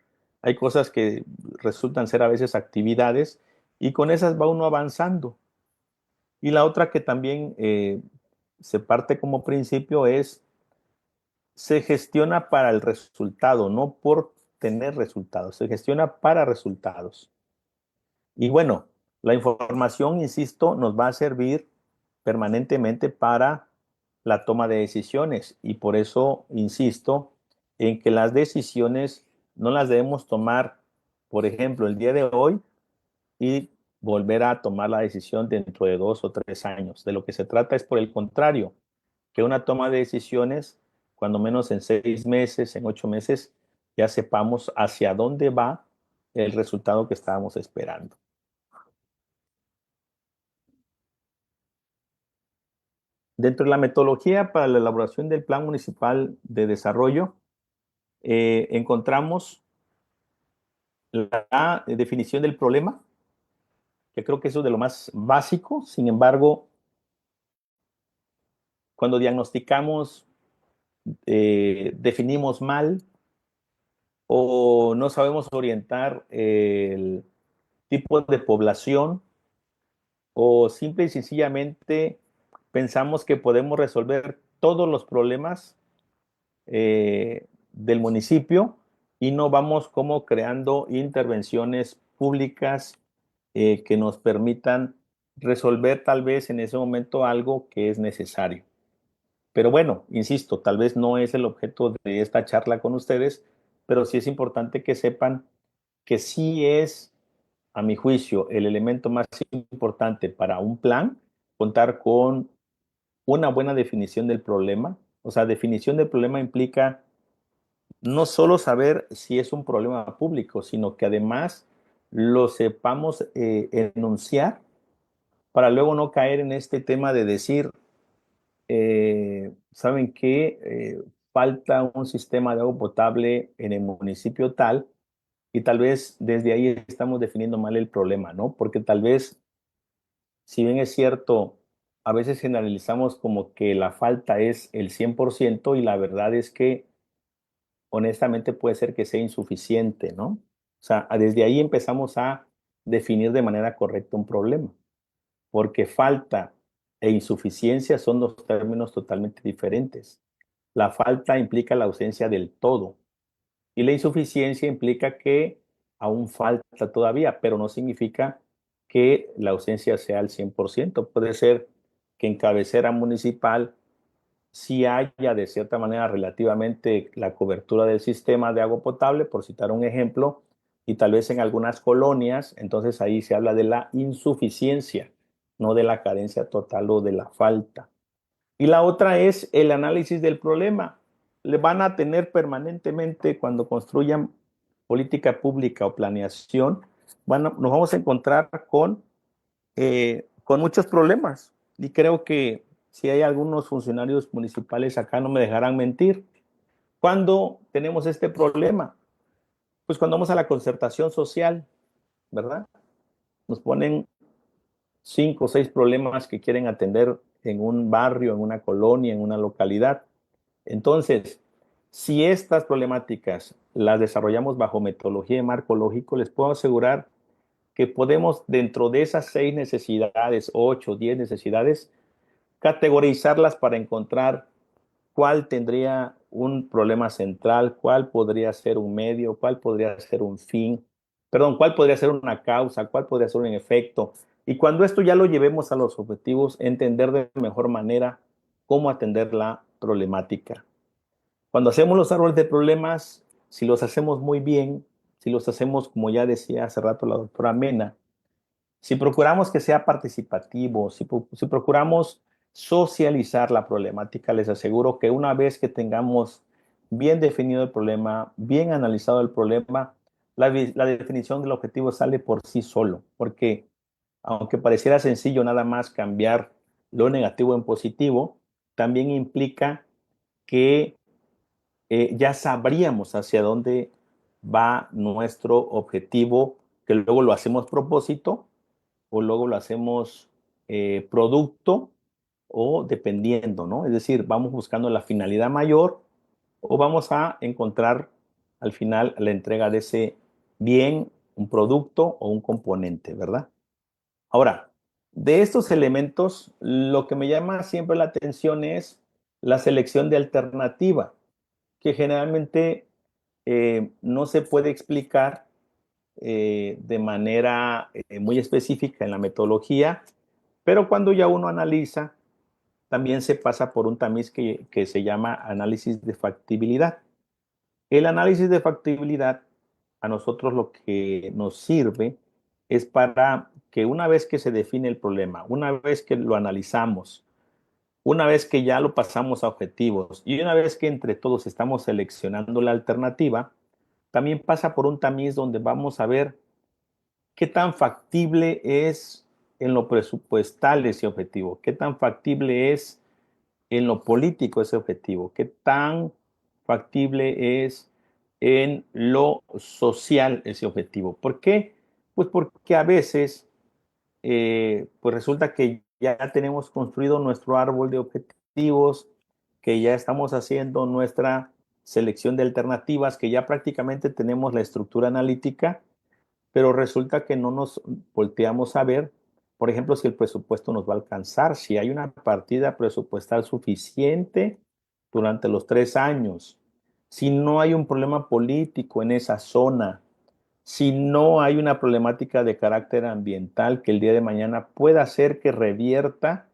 hay cosas que resultan ser a veces actividades y con esas va uno avanzando. Y la otra que también se parte como principio es, se gestiona para el resultado, no por tener resultados, se gestiona para resultados. Y bueno, la información, insisto, nos va a servir permanentemente para la toma de decisiones y por eso insisto en que las decisiones no las debemos tomar, por ejemplo, el día de hoy y volver a tomar la decisión dentro de 2 o 3 años. De lo que se trata es, por el contrario, que una toma de decisiones, cuando menos en 6 meses, en 8 meses, ya sepamos hacia dónde va el resultado que estábamos esperando. Dentro de la metodología para la elaboración del Plan Municipal de Desarrollo, encontramos la definición del problema, que creo que eso es de lo más básico. Sin embargo, cuando diagnosticamos, definimos mal o no sabemos orientar el tipo de población o simple y sencillamente pensamos que podemos resolver todos los problemas del municipio y no vamos como creando intervenciones públicas que nos permitan resolver tal vez en ese momento algo que es necesario. Pero bueno, insisto, tal vez no es el objeto de esta charla con ustedes, pero sí es importante que sepan que sí es, a mi juicio, el elemento más importante para un plan, contar con una buena definición del problema. O sea, definición del problema implica no solo saber si es un problema público, sino que además lo sepamos enunciar para luego no caer en este tema de decir, ¿saben qué? Falta un sistema de agua potable en el municipio tal y tal vez desde ahí estamos definiendo mal el problema, ¿no? Porque tal vez, si bien es cierto, a veces generalizamos como que la falta es el 100% y la verdad es que honestamente puede ser que sea insuficiente, ¿no? O sea, desde ahí empezamos a definir de manera correcta un problema, porque falta e insuficiencia son dos términos totalmente diferentes. La falta implica la ausencia del todo y la insuficiencia implica que aún falta todavía, pero no significa que la ausencia sea al 100%. Puede ser que en cabecera municipal sí haya de cierta manera relativamente la cobertura del sistema de agua potable, por citar un ejemplo, y tal vez en algunas colonias, entonces ahí se habla de la insuficiencia, no de la carencia total o de la falta. Y la otra es el análisis del problema. Le van a tener permanentemente cuando construyan política pública o planeación, nos vamos a encontrar con muchos problemas. Y creo que si hay algunos funcionarios municipales acá no me dejarán mentir. ¿Cuándo tenemos este problema? Pues cuando vamos a la concertación social, ¿verdad? Nos ponen 5 o 6 problemas que quieren atender en un barrio, en una colonia, en una localidad. Entonces, si estas problemáticas las desarrollamos bajo metodología de marco lógico, les puedo asegurar que podemos, dentro de esas 6 necesidades, 8 o 10 necesidades, categorizarlas para encontrar cuál tendría un problema central, cuál podría ser un medio, cuál podría ser un fin, perdón, cuál podría ser una causa, cuál podría ser un efecto. Y cuando esto ya lo llevemos a los objetivos, entender de mejor manera cómo atender la problemática. Cuando hacemos los árboles de problemas, si los hacemos muy bien, si los hacemos, como ya decía hace rato la doctora Mena, si procuramos que sea participativo, si procuramos socializar la problemática, les aseguro que una vez que tengamos bien definido el problema, bien analizado el problema, la definición del objetivo sale por sí solo, porque aunque pareciera sencillo nada más cambiar lo negativo en positivo, también implica que ya sabríamos hacia dónde va nuestro objetivo, que luego lo hacemos propósito o luego lo hacemos producto o dependiendo, ¿no? Es decir, vamos buscando la finalidad mayor o vamos a encontrar al final la entrega de ese bien, un producto o un componente, ¿verdad? Ahora, de estos elementos, lo que me llama siempre la atención es la selección de alternativa, que generalmente no se puede explicar de manera muy específica en la metodología, pero cuando ya uno analiza, también se pasa por un tamiz que se llama análisis de factibilidad. El análisis de factibilidad a nosotros lo que nos sirve es para que una vez que se define el problema, una vez que lo analizamos, una vez que ya lo pasamos a objetivos y una vez que entre todos estamos seleccionando la alternativa, también pasa por un tamiz donde vamos a ver qué tan factible es en lo presupuestal ese objetivo, qué tan factible es en lo político ese objetivo, qué tan factible es en lo social ese objetivo. ¿Por qué? Pues porque a veces pues resulta que ya tenemos construido nuestro árbol de objetivos, que ya estamos haciendo nuestra selección de alternativas, que ya prácticamente tenemos la estructura analítica, pero resulta que no nos volteamos a ver, por ejemplo, si el presupuesto nos va a alcanzar, si hay una partida presupuestal suficiente durante los 3 años, si no hay un problema político en esa zona, si no hay una problemática de carácter ambiental que el día de mañana pueda hacer que revierta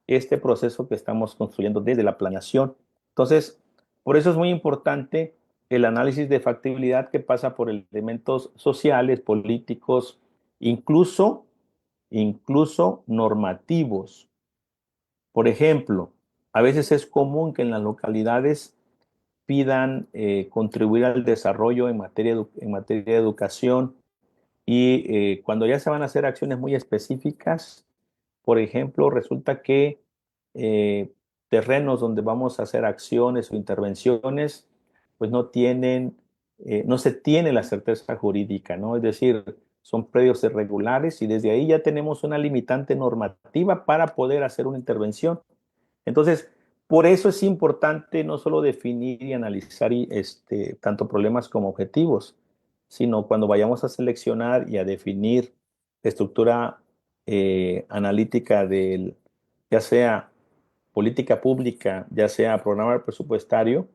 este proceso que estamos construyendo desde la planeación. Entonces, por eso es muy importante el análisis de factibilidad que pasa por elementos sociales, políticos, incluso, incluso normativos. Por ejemplo, a veces es común que en las localidades pidan contribuir al desarrollo en materia de educación y cuando ya se van a hacer acciones muy específicas, por ejemplo, resulta que eh, terrenos donde vamos a hacer acciones o intervenciones, pues no tienen, no se tiene la certeza jurídica, ¿no? Es decir, son predios irregulares y desde ahí ya tenemos una limitante normativa para poder hacer una intervención. Entonces, por eso es importante no solo definir y analizar tanto problemas como objetivos, sino cuando vayamos a seleccionar y a definir estructura analítica del, ya sea política pública, ya sea programa presupuestario,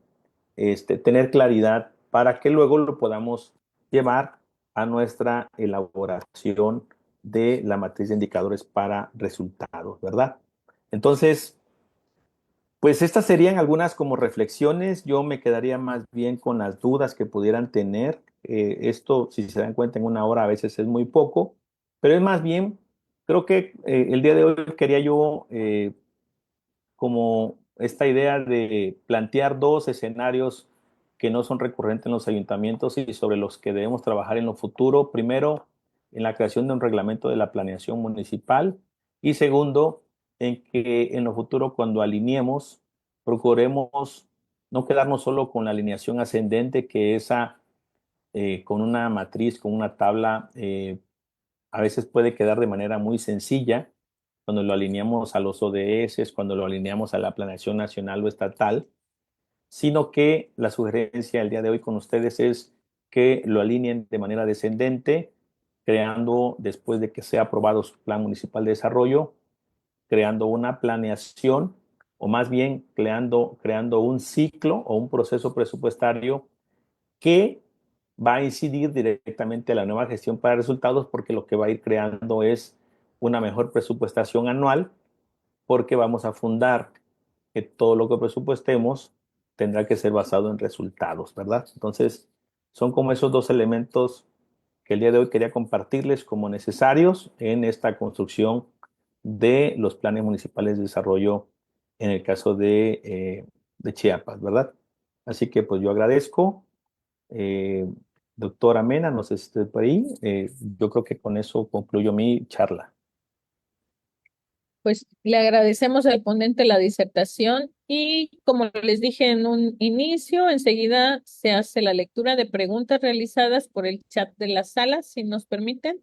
tener claridad para que luego lo podamos llevar a nuestra elaboración de la matriz de indicadores para resultados, ¿verdad? Entonces, pues estas serían algunas como reflexiones. Yo me quedaría más bien con las dudas que pudieran tener. Esto, si se dan cuenta, en una hora a veces es muy poco, pero es más bien, creo que el día de hoy quería yo como esta idea de plantear dos escenarios que no son recurrentes en los ayuntamientos y sobre los que debemos trabajar en lo futuro. Primero, en la creación de un reglamento de la planeación municipal y segundo, en que en lo futuro cuando alineemos, procuremos no quedarnos solo con la alineación ascendente, que esa con una matriz, con una tabla, a veces puede quedar de manera muy sencilla cuando lo alineamos a los ODS, cuando lo alineamos a la planeación nacional o estatal, sino que la sugerencia el día de hoy con ustedes es que lo alineen de manera descendente, creando, después de que sea aprobado su plan municipal de desarrollo, creando una planeación o más bien creando un ciclo o un proceso presupuestario que va a incidir directamente a la nueva gestión para resultados porque lo que va a ir creando es una mejor presupuestación anual porque vamos a fundar que todo lo que presupuestemos tendrá que ser basado en resultados, ¿verdad? Entonces, son como esos dos elementos que el día de hoy quería compartirles como necesarios en esta construcción de los planes municipales de desarrollo en el caso de Chiapas, ¿verdad? Así que pues yo agradezco. Eh, Doctora Mena, no sé si estoy por ahí. Yo creo que con eso concluyo mi charla. Pues le agradecemos al ponente la disertación y como les dije en un inicio, enseguida se hace la lectura de preguntas realizadas por el chat de la sala, si nos permiten.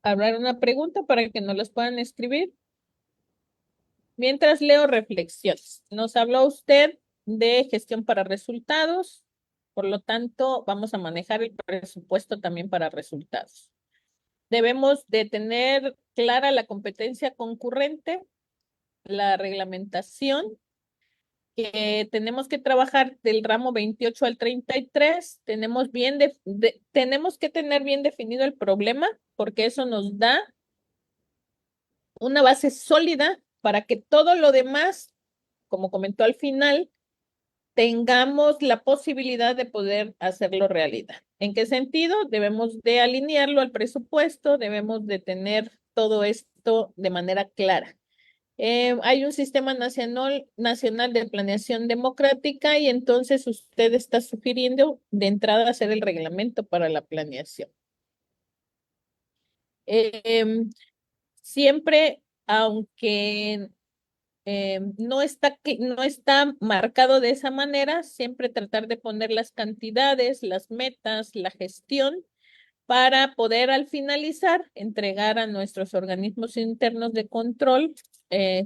Habrá una pregunta para que nos las puedan escribir. Mientras leo reflexiones. Nos habló usted de gestión para resultados, por lo tanto, vamos a manejar el presupuesto también para resultados. Debemos de tener clara la competencia concurrente, la reglamentación, que tenemos que trabajar del ramo 28 al 33, tenemos que tener bien definido el problema, porque eso nos da una base sólida para que todo lo demás, como comentó al final, tengamos la posibilidad de poder hacerlo realidad. ¿En qué sentido? Debemos de alinearlo al presupuesto, debemos de tener todo esto de manera clara. Hay un sistema nacional de planeación democrática y entonces usted está sugiriendo de entrada hacer el reglamento para la planeación. Siempre, aunque no está marcado de esa manera, siempre tratar de poner las cantidades, las metas, la gestión, para poder al finalizar entregar a nuestros organismos internos de control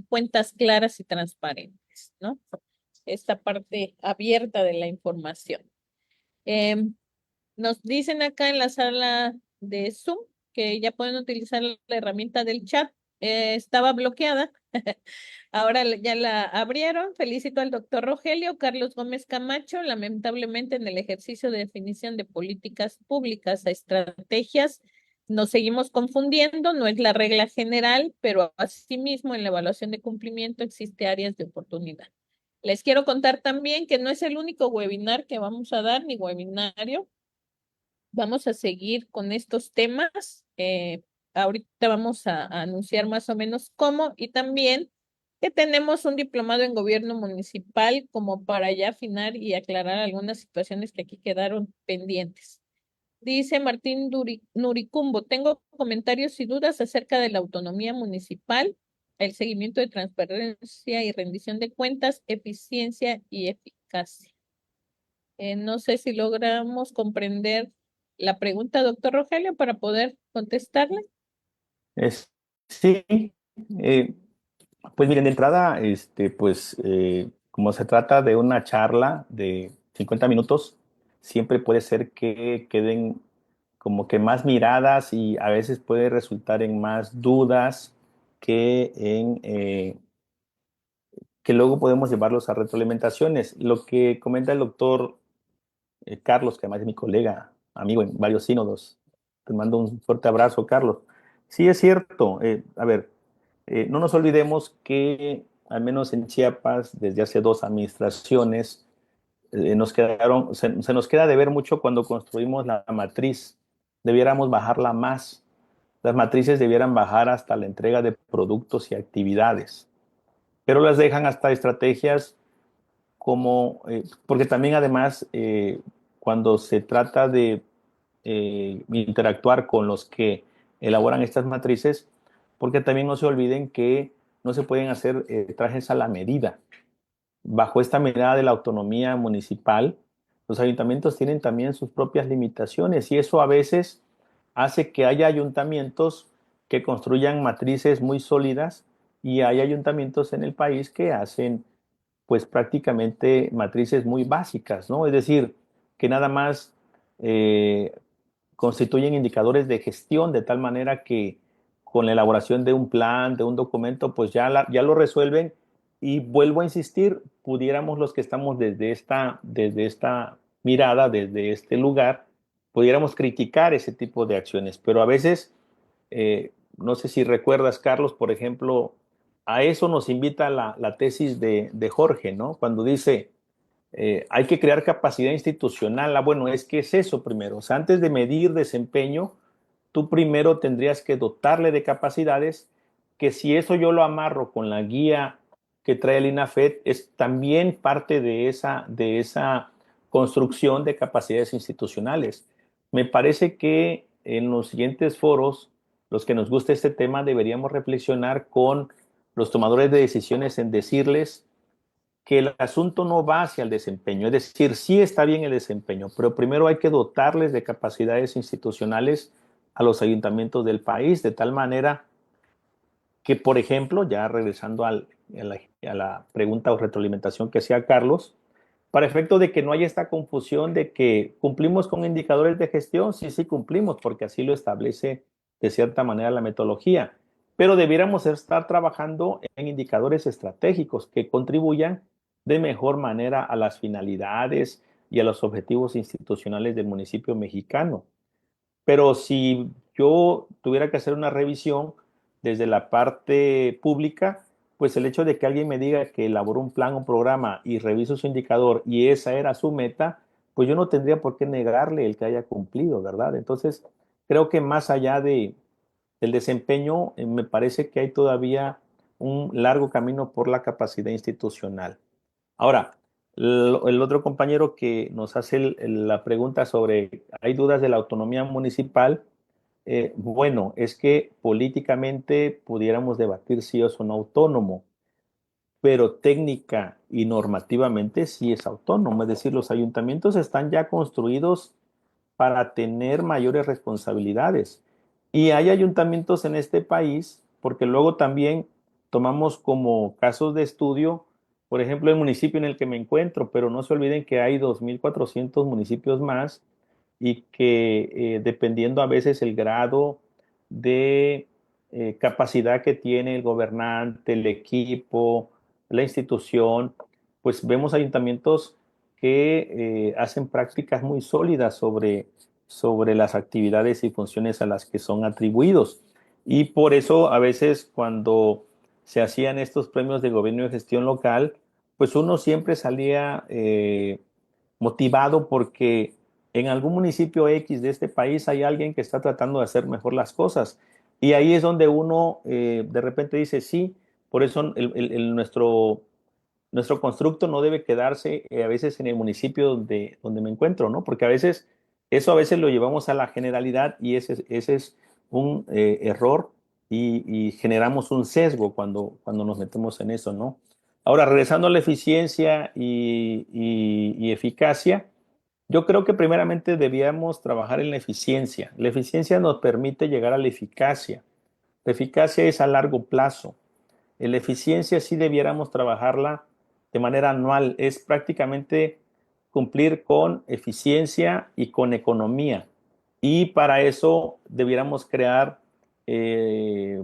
cuentas claras y transparentes, ¿no? Esta parte abierta de la información. Nos dicen acá en la sala de Zoom que ya pueden utilizar la herramienta del chat. Estaba bloqueada. Ahora ya la abrieron. Felicito al doctor Rogelio Carlos Gómez Camacho. Lamentablemente en el ejercicio de definición de políticas públicas a estrategias Nos seguimos confundiendo, no es la regla general, pero asimismo en la evaluación de cumplimiento existe áreas de oportunidad. Les quiero contar también que no es el único webinar que vamos a dar, ni webinario. Vamos a seguir con estos temas. Ahorita vamos a anunciar más o menos cómo y también que tenemos un diplomado en gobierno municipal como para ya afinar y aclarar algunas situaciones que aquí quedaron pendientes. Dice Martín Nuricumbo, tengo comentarios y dudas acerca de la autonomía municipal, el seguimiento de transparencia y rendición de cuentas, eficiencia y eficacia. No sé si logramos comprender la pregunta, doctor Rogelio, para poder contestarle. Sí, eh, pues miren, de entrada, como se trata de una charla de 50 minutos, siempre puede ser que queden como que más miradas y a veces puede resultar en más dudas que luego podemos llevarlos a retroalimentaciones. Lo que comenta el doctor Carlos, que además es mi colega, amigo en varios sínodos. Te mando un fuerte abrazo, Carlos. Sí, es cierto. A ver, no nos olvidemos que al menos en Chiapas, desde hace 2 administraciones, se nos queda de ver mucho cuando construimos la matriz. Debiéramos bajarla más. Las matrices debieran bajar hasta la entrega de productos y actividades, pero las dejan hasta estrategias porque también además cuando se trata de interactuar con los que elaboran estas matrices, porque también no se olviden que no se pueden hacer trajes a la medida. Bajo esta mirada de la autonomía municipal, los ayuntamientos tienen también sus propias limitaciones y eso a veces hace que haya ayuntamientos que construyan matrices muy sólidas y hay ayuntamientos en el país que hacen pues prácticamente matrices muy básicas, ¿no? Es decir, que nada más eh, constituyen indicadores de gestión de tal manera que con la elaboración de un plan, de un documento, pues ya lo resuelven y vuelvo a insistir, pudiéramos los que estamos desde esta mirada, desde este lugar, pudiéramos criticar ese tipo de acciones, pero a veces, no sé si recuerdas, Carlos, por ejemplo, a eso nos invita la tesis de Jorge, ¿no? Cuando dice, hay que crear capacidad institucional. Bueno, es que es eso primero. O sea, antes de medir desempeño, tú primero tendrías que dotarle de capacidades, que si eso yo lo amarro con la guía que trae el INAFED, es también parte de esa construcción de capacidades institucionales. Me parece que en los siguientes foros, los que nos gusta este tema, deberíamos reflexionar con los tomadores de decisiones en decirles que el asunto no va hacia el desempeño, es decir, sí está bien el desempeño, pero primero hay que dotarles de capacidades institucionales a los ayuntamientos del país, de tal manera que, por ejemplo, ya regresando a la pregunta o retroalimentación que hacía Carlos, para efecto de que no haya esta confusión de que cumplimos con indicadores de gestión, sí, sí cumplimos, porque así lo establece de cierta manera la metodología, pero debiéramos estar trabajando en indicadores estratégicos que contribuyan de mejor manera a las finalidades y a los objetivos institucionales del municipio mexicano. Pero si yo tuviera que hacer una revisión desde la parte pública, pues el hecho de que alguien me diga que elaboró un plan, un programa y reviso su indicador y esa era su meta, pues yo no tendría por qué negarle el que haya cumplido, ¿verdad? Entonces, creo que más allá del desempeño, me parece que hay todavía un largo camino por la capacidad institucional. Ahora, el otro compañero que nos hace la pregunta sobre, ¿hay dudas de la autonomía municipal? Bueno, es que políticamente pudiéramos debatir si es o no autónomo, pero técnica y normativamente sí es autónomo. Es decir, los ayuntamientos están ya construidos para tener mayores responsabilidades. Y hay ayuntamientos en este país, porque luego también tomamos como casos de estudio, por ejemplo, el municipio en el que me encuentro, pero no se olviden que hay 2.400 municipios más y que dependiendo a veces el grado de capacidad que tiene el gobernante, el equipo, la institución, pues vemos ayuntamientos que hacen prácticas muy sólidas sobre las actividades y funciones a las que son atribuidos. Y por eso a veces cuando se hacían estos premios de gobierno y gestión local, pues uno siempre salía motivado porque en algún municipio X de este país hay alguien que está tratando de hacer mejor las cosas. Y ahí es donde uno de repente dice, sí, por eso nuestro constructo no debe quedarse a veces en el municipio donde me encuentro, ¿no? Porque a veces eso a veces lo llevamos a la generalidad y ese es un error y generamos un sesgo cuando nos metemos en eso, ¿no? Ahora, regresando a la eficiencia y eficacia, yo creo que primeramente debíamos trabajar en la eficiencia. La eficiencia nos permite llegar a la eficacia. La eficacia es a largo plazo. En la eficiencia sí debiéramos trabajarla de manera anual. Es prácticamente cumplir con eficiencia y con economía. Y para eso debiéramos crear eh,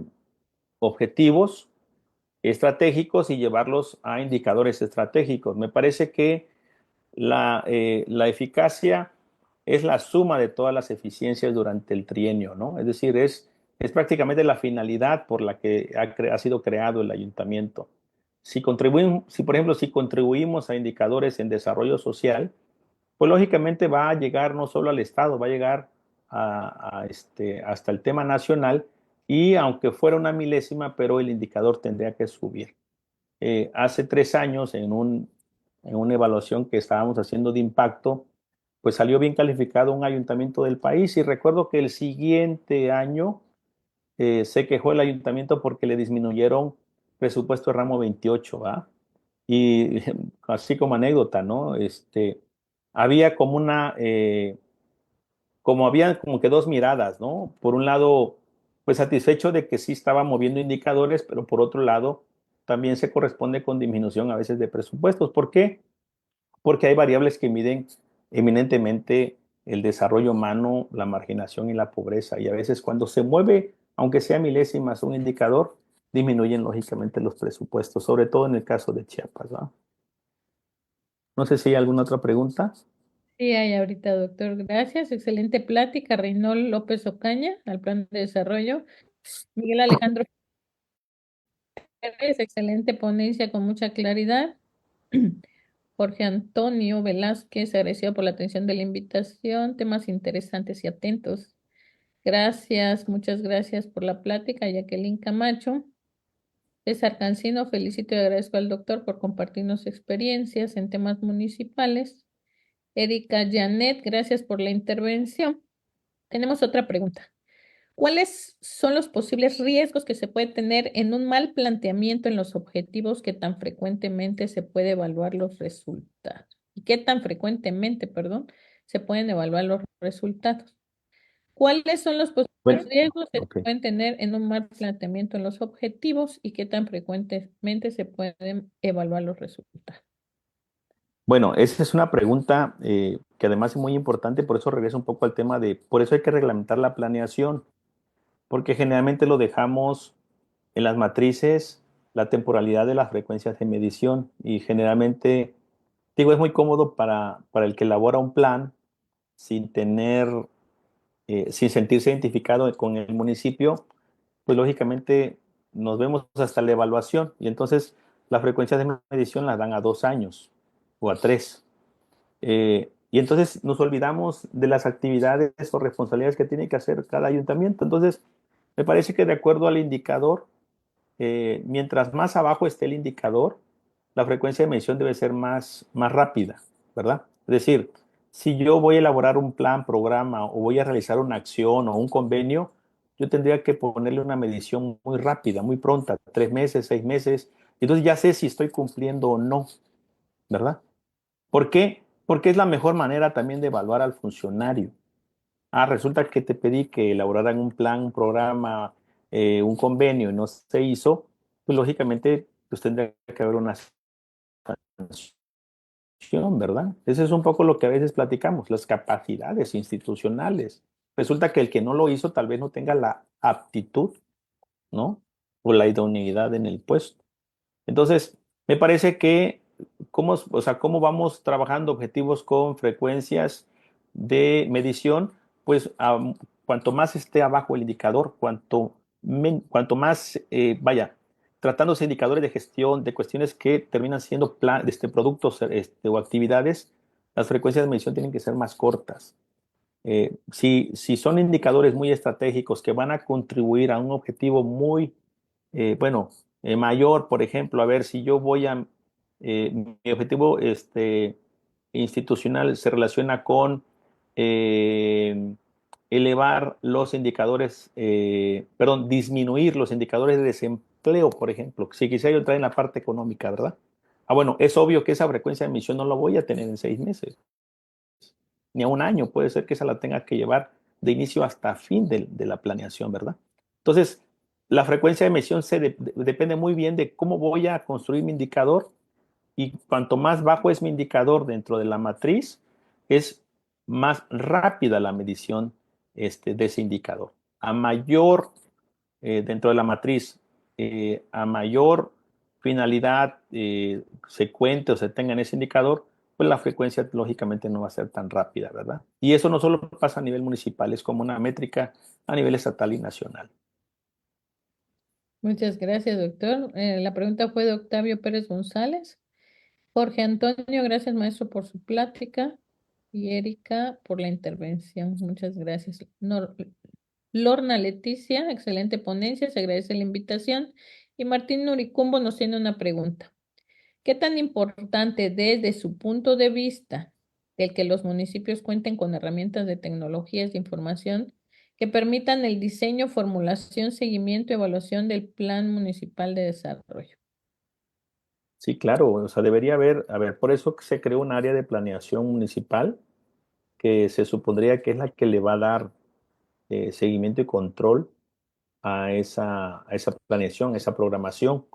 objetivos estratégicos y llevarlos a indicadores estratégicos. Me parece que la eficacia es la suma de todas las eficiencias durante el trienio, ¿no? Es decir, es prácticamente la finalidad por la que ha sido creado el ayuntamiento. Si, por ejemplo, si contribuimos a indicadores en desarrollo social, pues lógicamente va a llegar no solo al Estado, va a llegar hasta el tema nacional y aunque fuera una milésima, pero el indicador tendría que subir. Hace 3 años en una evaluación que estábamos haciendo de impacto, pues salió bien calificado un ayuntamiento del país y recuerdo que el siguiente año se quejó el ayuntamiento porque le disminuyeron presupuesto de ramo 28, ¿va? Y así como anécdota, ¿no? Había como había como que dos miradas, ¿no? Por un lado, pues satisfecho de que sí estaba moviendo indicadores, pero por otro lado, también se corresponde con disminución a veces de presupuestos. ¿Por qué? Porque hay variables que miden eminentemente el desarrollo humano, la marginación y la pobreza. Y a veces cuando se mueve, aunque sea milésimas, un indicador, disminuyen lógicamente los presupuestos, sobre todo en el caso de Chiapas, ¿no? No sé si hay alguna otra pregunta. Sí, hay ahorita, doctor. Gracias. Excelente plática. Reynold López Ocaña, al plan de desarrollo. Miguel Alejandro Pérez, excelente ponencia con mucha claridad. Jorge Antonio Velázquez, agradecido por la atención de la invitación. Temas interesantes y atentos. Gracias, muchas gracias por la plática, Jacqueline Camacho. César Cancino, felicito y agradezco al doctor por compartirnos experiencias en temas municipales. Erika Janet, gracias por la intervención. Tenemos otra pregunta. ¿Cuáles son los posibles riesgos que se puede tener en un mal planteamiento en los objetivos que tan frecuentemente se puede evaluar los resultados? ¿Y qué tan frecuentemente, perdón, se pueden evaluar los resultados? ¿Cuáles son los Bueno, posibles riesgos que se ok. pueden tener en un mal planteamiento en los objetivos y qué tan frecuentemente se pueden evaluar los resultados? Bueno, esa es una pregunta que además es muy importante, por eso regreso un poco al tema por eso hay que reglamentar la planeación, porque generalmente lo dejamos en las matrices, la temporalidad de las frecuencias de medición y generalmente, digo, es muy cómodo para el que elabora un plan sin sin sentirse identificado con el municipio, pues lógicamente nos vemos hasta la evaluación y entonces las frecuencias de medición las dan a 2 años o a 3. Y entonces nos olvidamos de las actividades o responsabilidades que tiene que hacer cada ayuntamiento. Entonces, me parece que de acuerdo al indicador, mientras más abajo esté el indicador, la frecuencia de medición debe ser más rápida, ¿verdad? Es decir, si yo voy a elaborar un plan, programa o voy a realizar una acción o un convenio, yo tendría que ponerle una medición muy rápida, muy pronta, 3 meses, 6 meses. Entonces ya sé si estoy cumpliendo o no, ¿verdad? ¿Por qué? Porque es la mejor manera también de evaluar al funcionario. Resulta que te pedí que elaboraran un plan, un programa, un convenio y no se hizo, pues lógicamente pues tendría que haber una sanción, ¿verdad? Ese es un poco lo que a veces platicamos, las capacidades institucionales. Resulta que el que no lo hizo tal vez no tenga la aptitud, ¿no? O la idoneidad en el puesto. Entonces, me parece que o sea, cómo vamos trabajando objetivos con frecuencias de medición, pues cuanto más esté abajo el indicador, cuanto más, tratándose de indicadores de gestión, de cuestiones que terminan siendo productos o actividades, las frecuencias de medición tienen que ser más cortas. Si son indicadores muy estratégicos que van a contribuir a un objetivo muy, mayor, por ejemplo, a ver si yo mi objetivo institucional se relaciona con elevar los indicadores, disminuir los indicadores de desempleo, por ejemplo, si quisiera yo entrar en la parte económica, ¿verdad? Bueno, es obvio que esa frecuencia de emisión no la voy a tener en 6 meses, ni a un año, puede ser que esa la tenga que llevar de inicio hasta fin de la planeación, ¿verdad? Entonces, la frecuencia de emisión depende muy bien de cómo voy a construir mi indicador, y cuanto más bajo es mi indicador dentro de la matriz, es más rápida la medición de ese indicador. A mayor, dentro de la matriz, a mayor finalidad se cuente o se tenga en ese indicador, pues la frecuencia lógicamente no va a ser tan rápida, ¿verdad? Y eso no solo pasa a nivel municipal, es como una métrica a nivel estatal y nacional. Muchas gracias, doctor. La pregunta fue de Octavio Pérez González. Jorge Antonio, gracias, maestro, por su plática. Y Erika, por la intervención. Muchas gracias. Lorna Leticia, excelente ponencia, se agradece la invitación. Y Martín Nuricumbo nos tiene una pregunta. ¿Qué tan importante desde su punto de vista el que los municipios cuenten con herramientas de tecnologías de información que permitan el diseño, formulación, seguimiento y evaluación del Plan Municipal de Desarrollo? Sí, claro, o sea, debería haber, a ver, por eso se creó un área de planeación municipal que se supondría que es la que le va a dar seguimiento y control a esa planeación, a esa programación.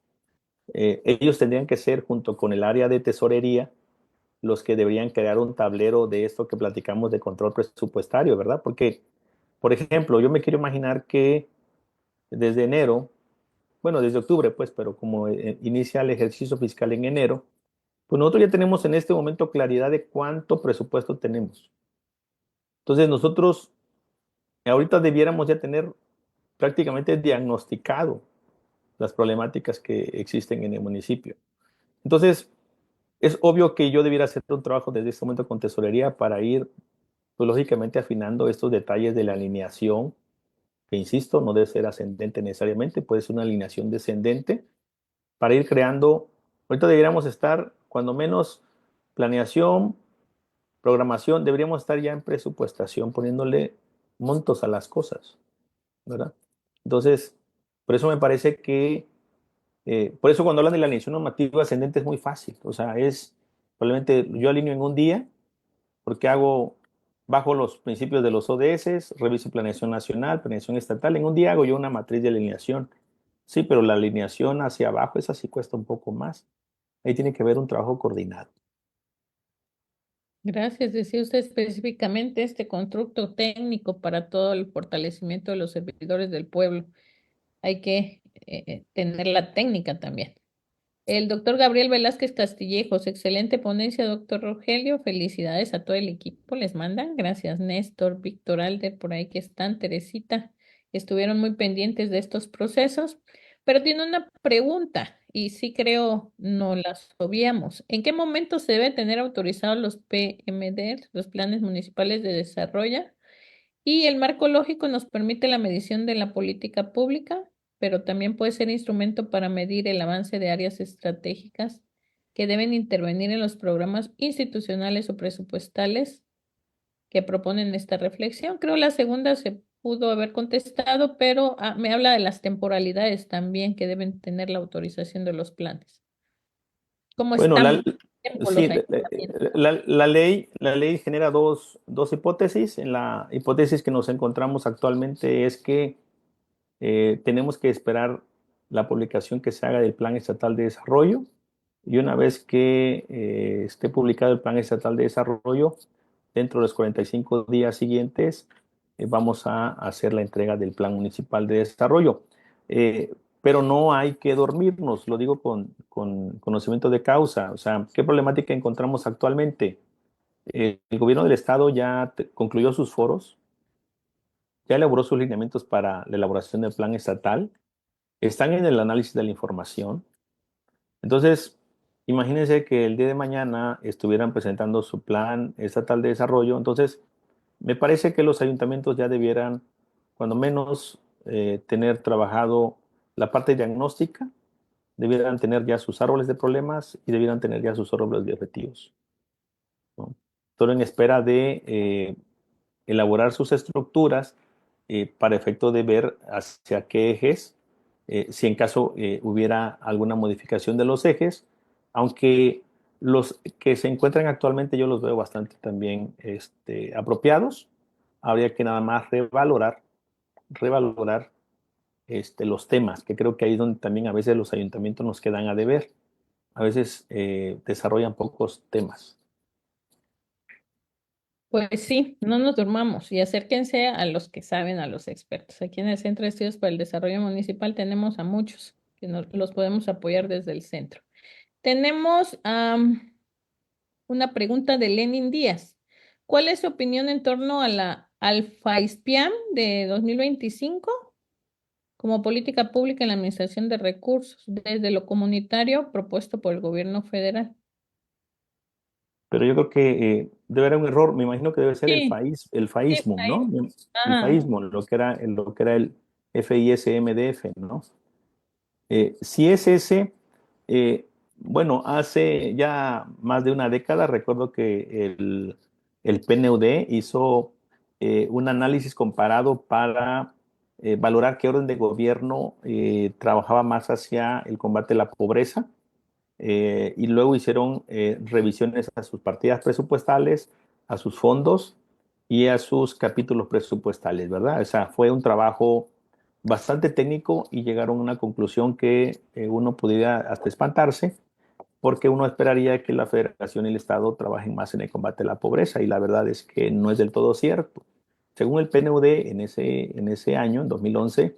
Ellos tendrían que ser, junto con el área de tesorería, los que deberían crear un tablero de esto que platicamos de control presupuestario, ¿verdad? Porque, por ejemplo, yo me quiero imaginar que desde enero, bueno, desde octubre, pues, pero como inicia el ejercicio fiscal en enero, pues nosotros ya tenemos en este momento claridad de cuánto presupuesto tenemos. Entonces nosotros ahorita debiéramos ya tener prácticamente diagnosticado las problemáticas que existen en el municipio. Entonces, es obvio que yo debiera hacer un trabajo desde este momento con tesorería para ir, pues lógicamente, afinando estos detalles de la alineación, que insisto, no debe ser ascendente necesariamente, puede ser una alineación descendente, para ir creando, ahorita deberíamos estar, cuando menos, planeación, programación, deberíamos estar ya en presupuestación, poniéndole montos a las cosas, ¿verdad? Entonces, por eso me parece que, por eso cuando hablan de la alineación normativa ascendente es muy fácil, o sea, probablemente yo alineo en un día, porque bajo los principios de los ODS, reviso planeación nacional, planeación estatal, en un día hago yo una matriz de alineación. Sí, pero la alineación hacia abajo, esa sí cuesta un poco más. Ahí tiene que haber un trabajo coordinado. Gracias. Decía usted específicamente este constructo técnico para todo el fortalecimiento de los servidores del pueblo. Hay que tener la técnica también. El doctor Gabriel Velázquez Castillejos, excelente ponencia, doctor Rogelio. Felicidades a todo el equipo. Les mandan. Gracias, Néstor, Víctor Alder, por ahí que están, Teresita. Estuvieron muy pendientes de estos procesos, pero tiene una pregunta y sí creo no las obviamos. ¿En qué momento se debe tener autorizados los PMD, los planes municipales de desarrollo? Y el marco lógico nos permite la medición de la política pública, pero también puede ser instrumento para medir el avance de áreas estratégicas que deben intervenir en los programas institucionales o presupuestales que proponen esta reflexión. Creo la segunda se pudo haber contestado, pero me habla de las temporalidades también que deben tener la autorización de los planes. ¿Cómo Bueno, estamos en tiempo, los sí, ayuntamientos? la ley genera dos hipótesis. En la hipótesis que nos encontramos actualmente es que tenemos que esperar la publicación que se haga del Plan Estatal de Desarrollo, y una vez que esté publicado el Plan Estatal de Desarrollo, dentro de los 45 días siguientes, vamos a hacer la entrega del Plan Municipal de Desarrollo. Pero no hay que dormirnos, lo digo con conocimiento de causa. O sea, ¿qué problemática encontramos actualmente? El gobierno del estado ya concluyó sus foros, ya elaboró sus lineamientos para la elaboración del plan estatal, están en el análisis de la información. Entonces, imagínense que el día de mañana estuvieran presentando su plan estatal de desarrollo. Entonces, me parece que los ayuntamientos ya debieran, cuando menos, tener trabajado la parte diagnóstica, debieran tener ya sus árboles de problemas y debieran tener ya sus árboles de objetivos, ¿no? Solo en espera de elaborar sus estructuras para efecto de ver hacia qué ejes, si en caso hubiera alguna modificación de los ejes, aunque los que se encuentran actualmente yo los veo bastante también apropiados. Habría que nada más revalorar los temas, que creo que ahí es donde también a veces los ayuntamientos nos quedan a deber. A veces desarrollan pocos temas. Pues sí, no nos durmamos y acérquense a los que saben, a los expertos. Aquí en el Centro de Estudios para el Desarrollo Municipal tenemos a muchos que los podemos apoyar desde el centro. Tenemos una pregunta de Lenin Díaz. ¿Cuál es su opinión en torno a al FAISPIAM de 2025 como política pública en la administración de recursos desde lo comunitario propuesto por el gobierno federal? Pero yo creo que debe haber un error, me imagino que debe ser Sí, el sí, FAISMUM, ¿no? El ajá. FAISMUM, lo que era el FISMDF, ¿no? Si es ese, eh, bueno, hace ya más de una década recuerdo que el PNUD hizo un análisis comparado para valorar qué orden de gobierno trabajaba más hacia el combate a la pobreza, y luego hicieron revisiones a sus partidas presupuestales, a sus fondos y a sus capítulos presupuestales, ¿verdad? O sea, fue un trabajo bastante técnico y llegaron a una conclusión que uno pudiera hasta espantarse, porque uno esperaría que la Federación y el Estado trabajen más en el combate a la pobreza, y la verdad es que no es del todo cierto. Según el PNUD, en ese año, en 2011,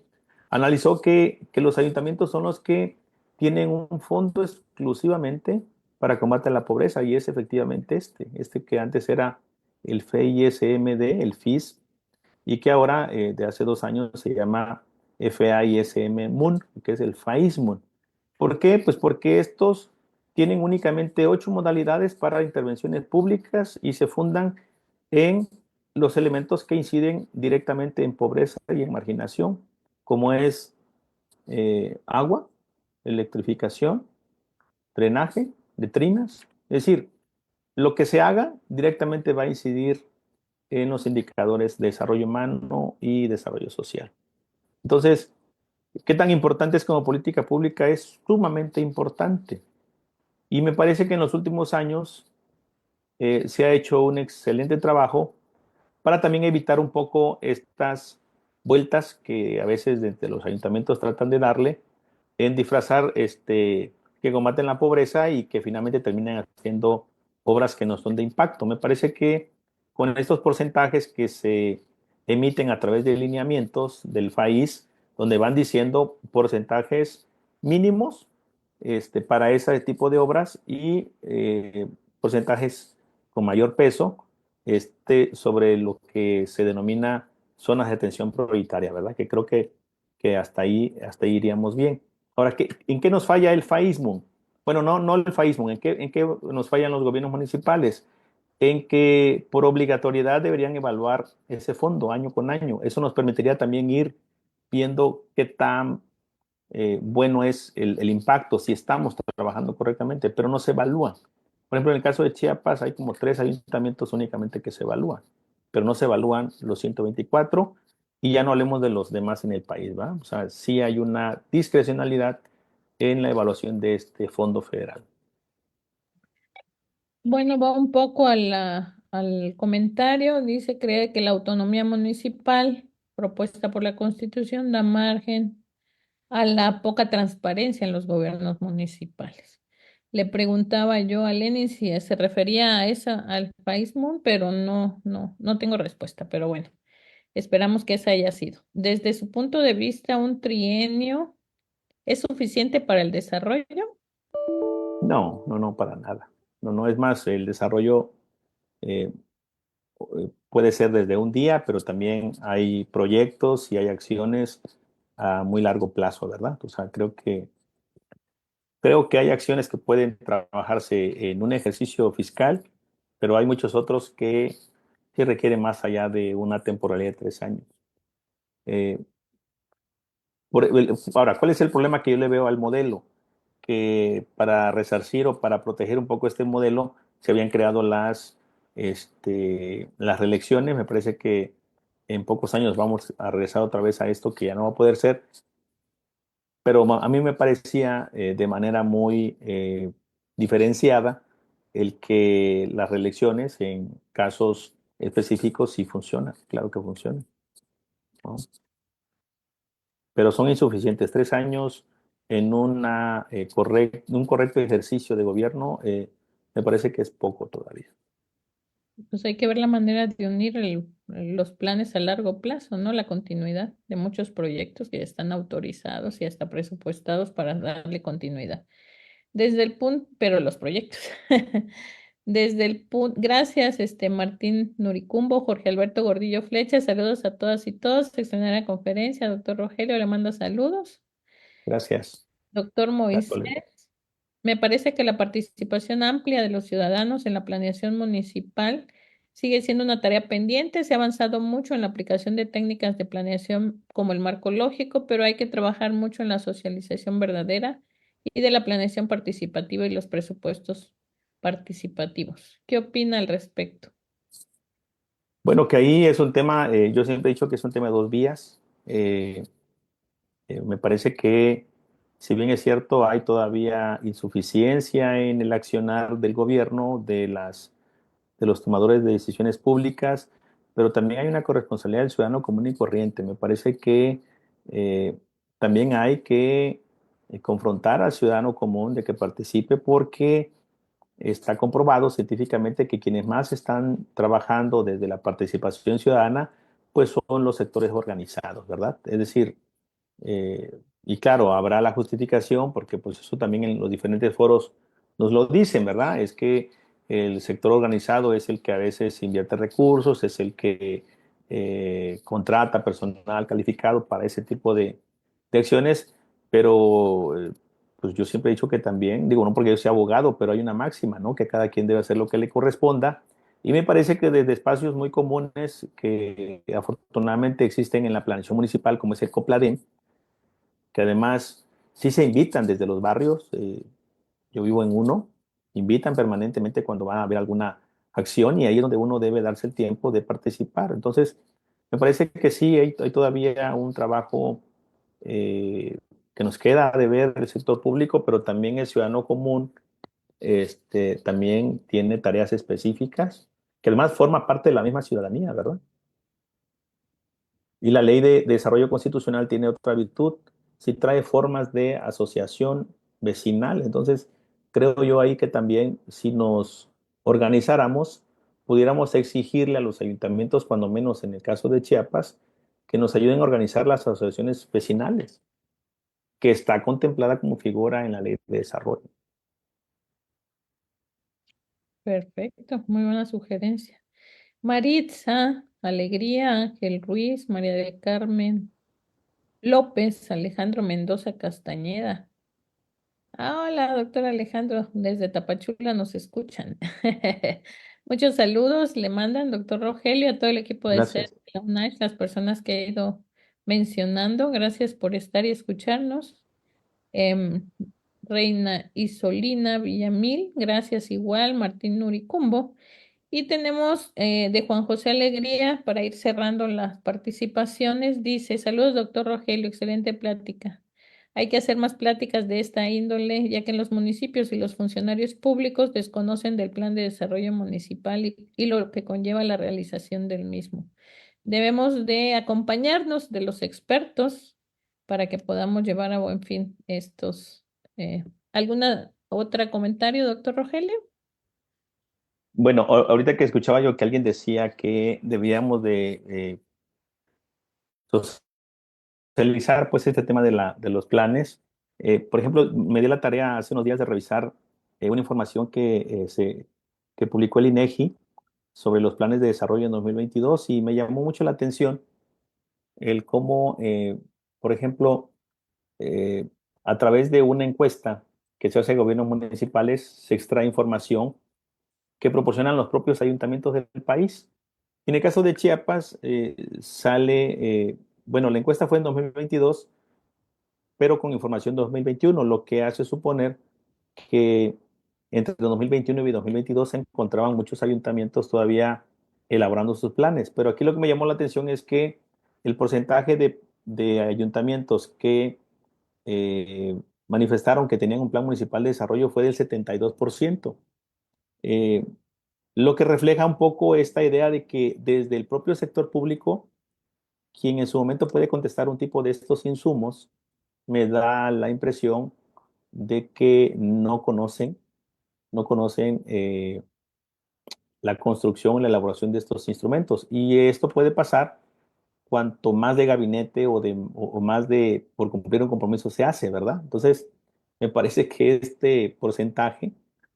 analizó que los ayuntamientos son los que tienen un fondo exclusivamente para combate a la pobreza, y es efectivamente este que antes era el FISMD, el FIS, y que ahora, de hace 2 años, se llama FAISM-MUN, que es el FAISMUN. ¿Por qué? Pues porque estos tienen únicamente 8 modalidades para intervenciones públicas y se fundan en los elementos que inciden directamente en pobreza y en marginación, como es agua, electrificación, drenaje, letrinas. Es decir, lo que se haga directamente va a incidir en los indicadores de desarrollo humano y desarrollo social. Entonces, ¿qué tan importante es como política pública? Es sumamente importante. Y me parece que en los últimos años se ha hecho un excelente trabajo para también evitar un poco estas vueltas que a veces desde los ayuntamientos tratan de darle en disfrazar que combaten la pobreza y que finalmente terminan haciendo obras que no son de impacto. Me parece que con estos porcentajes que se emiten a través de lineamientos del país, donde van diciendo porcentajes mínimos para ese tipo de obras y porcentajes con mayor peso sobre lo que se denomina zonas de atención prioritaria, ¿verdad? Que creo que hasta ahí iríamos bien. Ahora, ¿en qué nos falla el FAISMUN? Bueno, no el FAISMUN, ¿en qué nos fallan los gobiernos municipales? En que por obligatoriedad deberían evaluar ese fondo año con año. Eso nos permitiría también ir viendo qué tan bueno es el impacto, si estamos trabajando correctamente, pero no se evalúa. Por ejemplo, en el caso de Chiapas hay como 3 ayuntamientos únicamente que se evalúan, pero no se evalúan los 124, y ya no hablemos de los demás en el país, ¿va? O sea, sí hay una discrecionalidad en la evaluación de este fondo federal. Bueno, va un poco a al comentario. Dice, cree que la autonomía municipal propuesta por la Constitución da margen a la poca transparencia en los gobiernos municipales. Le preguntaba yo a Lenin si se refería a esa, al país MUN, pero no tengo respuesta. Pero bueno, esperamos que esa haya sido. Desde su punto de vista, ¿un trienio es suficiente para el desarrollo? No, para nada. No, es más, el desarrollo, eh, puede ser desde un día, pero también hay proyectos y hay acciones a muy largo plazo, ¿verdad? O sea, creo que hay acciones que pueden trabajarse en un ejercicio fiscal, pero hay muchos otros que sí requieren más allá de una temporalidad de 3 años. Eh, Ahora, ¿cuál es el problema que yo le veo al modelo? Que para resarcir o para proteger un poco este modelo se habían creado las reelecciones. Me parece que en pocos años vamos a regresar otra vez a esto que ya no va a poder ser, pero a mí me parecía de manera muy diferenciada el que las reelecciones en casos específicos sí funcionan, claro que funcionan, ¿no? Pero son insuficientes. 3 años en un correcto ejercicio de gobierno me parece que es poco todavía. Pues hay que ver la manera de unir los planes a largo plazo, ¿no? La continuidad de muchos proyectos que ya están autorizados y hasta presupuestados para darle continuidad. Desde el punto, pero los proyectos. Desde el punto, gracias, Martín Nuricumbo, Jorge Alberto Gordillo Flecha, saludos a todas y todos, extraordinaria conferencia, doctor Rogelio, le mando saludos. Gracias. Doctor Gracias, Moisés, Olivia. me parece que la participación amplia de los ciudadanos en la planeación municipal sigue siendo una tarea pendiente. Se ha avanzado mucho en la aplicación de técnicas de planeación como el marco lógico, pero hay que trabajar mucho en la socialización verdadera y de la planeación participativa y los presupuestos participativos. ¿Qué opina al respecto? Bueno, que ahí es un tema, yo siempre he dicho que es un tema de dos vías. Eh, Me parece que, si bien es cierto, hay todavía insuficiencia en el accionar del gobierno, de los tomadores de decisiones públicas, pero también hay una corresponsabilidad del ciudadano común y corriente. Me parece que eh, también hay que confrontar al ciudadano común de que participe porque está comprobado científicamente que quienes más están trabajando desde la participación ciudadana, pues son los sectores organizados, ¿verdad? Es decir, y claro, habrá la justificación, porque pues eso también en los diferentes foros nos lo dicen, ¿verdad? Es que el sector organizado es el que a veces invierte recursos, es el que contrata personal calificado para ese tipo de acciones, pero pues yo siempre he dicho que también, digo, no porque yo sea abogado, pero hay una máxima, ¿no? Que cada quien debe hacer lo que le corresponda. Y me parece que desde espacios muy comunes que afortunadamente existen en la planeación municipal, como es el COPLADEM, que además sí se invitan desde los barrios, yo vivo en uno, invitan permanentemente cuando va a haber alguna acción y ahí es donde uno debe darse el tiempo de participar. Entonces, me parece que sí, hay todavía un trabajo eh, que nos queda de ver el sector público, pero también el ciudadano común también tiene tareas específicas, que además forma parte de la misma ciudadanía, ¿verdad? Y la ley de desarrollo constitucional tiene otra virtud, si trae formas de asociación vecinal. Entonces, creo yo ahí que también si nos organizáramos, pudiéramos exigirle a los ayuntamientos, cuando menos en el caso de Chiapas, que nos ayuden a organizar las asociaciones vecinales, que está contemplada como figura en la ley de desarrollo. Perfecto, muy buena sugerencia. Maritza, Alegría, Ángel Ruiz, María del Carmen López, Alejandro Mendoza Castañeda. Ah, hola, doctor Alejandro, desde Tapachula nos escuchan. Muchos saludos le mandan, doctor Rogelio, a todo el equipo de CES, Gracias. de la UNACH, las personas que he ido mencionando. Gracias por estar y escucharnos. Em, Reina Isolina Villamil, gracias igual, Martín Nuricumbo. Y tenemos de Juan José Alegría para ir cerrando las participaciones. Dice, saludos, doctor Rogelio, excelente plática. Hay que hacer más pláticas de esta índole, ya que en los municipios y los funcionarios públicos desconocen del plan de desarrollo municipal y lo que conlleva la realización del mismo. Debemos de acompañarnos de los expertos para que podamos llevar a buen fin estos. ¿Alguna otra comentario, doctor Rogelio? Bueno, ahorita que escuchaba yo que alguien decía que debíamos de socializar pues este tema de los planes. Por ejemplo, me di la tarea hace unos días de revisar una información que publicó el INEGI sobre los planes de desarrollo en 2022 y me llamó mucho la atención el cómo, por ejemplo, eh, a través de una encuesta que se hace a gobiernos municipales, se extrae información que proporcionan los propios ayuntamientos del país. En el caso de Chiapas, bueno, la encuesta fue en 2022, pero con información de 2021, lo que hace suponer que entre 2021 y 2022 se encontraban muchos ayuntamientos todavía elaborando sus planes. Pero aquí lo que me llamó la atención es que el porcentaje de ayuntamientos que manifestaron que tenían un plan municipal de desarrollo fue del 72%. Eh, lo que refleja un poco esta idea de que desde el propio sector público, quien en su momento puede contestar un tipo de estos insumos, me da la impresión de que no conocen la construcción y la elaboración de estos instrumentos. Y esto puede pasar cuanto más de gabinete o más de por cumplir un compromiso se hace, ¿verdad? Entonces, me parece que este porcentaje,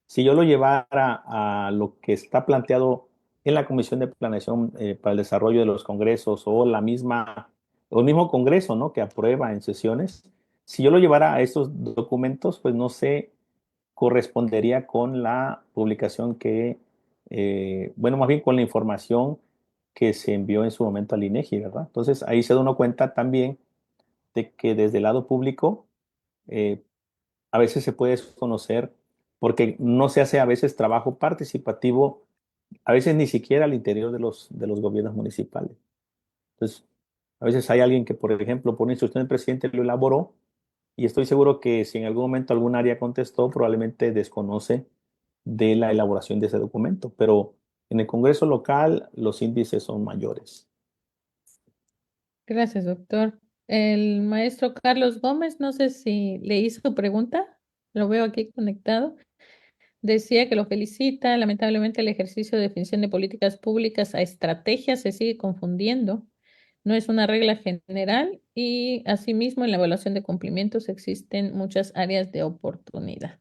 si yo lo llevara a lo que está planteado en la Comisión de Planeación para el Desarrollo de los Congresos o el mismo Congreso, ¿no? Que aprueba en sesiones, si yo lo llevara a estos documentos, pues no sé, correspondería con la publicación bueno, más bien con la información que se envió en su momento al INEGI, ¿verdad? Entonces ahí se da uno cuenta también de que desde el lado público eh, a veces se puede desconocer porque no se hace a veces trabajo participativo, a veces ni siquiera al interior de los gobiernos municipales. Entonces, a veces hay alguien que, por ejemplo, por una instrucción del presidente lo elaboró y estoy seguro que si en algún momento algún área contestó, probablemente desconoce de la elaboración de ese documento, pero en el Congreso local los índices son mayores. Gracias, doctor. El maestro Carlos Gómez, no sé si leí su pregunta, lo veo aquí conectado. Decía que lo felicita. Lamentablemente, el ejercicio de definición de políticas públicas a estrategias se sigue confundiendo. No es una regla general y, asimismo, en la evaluación de cumplimientos existen muchas áreas de oportunidad.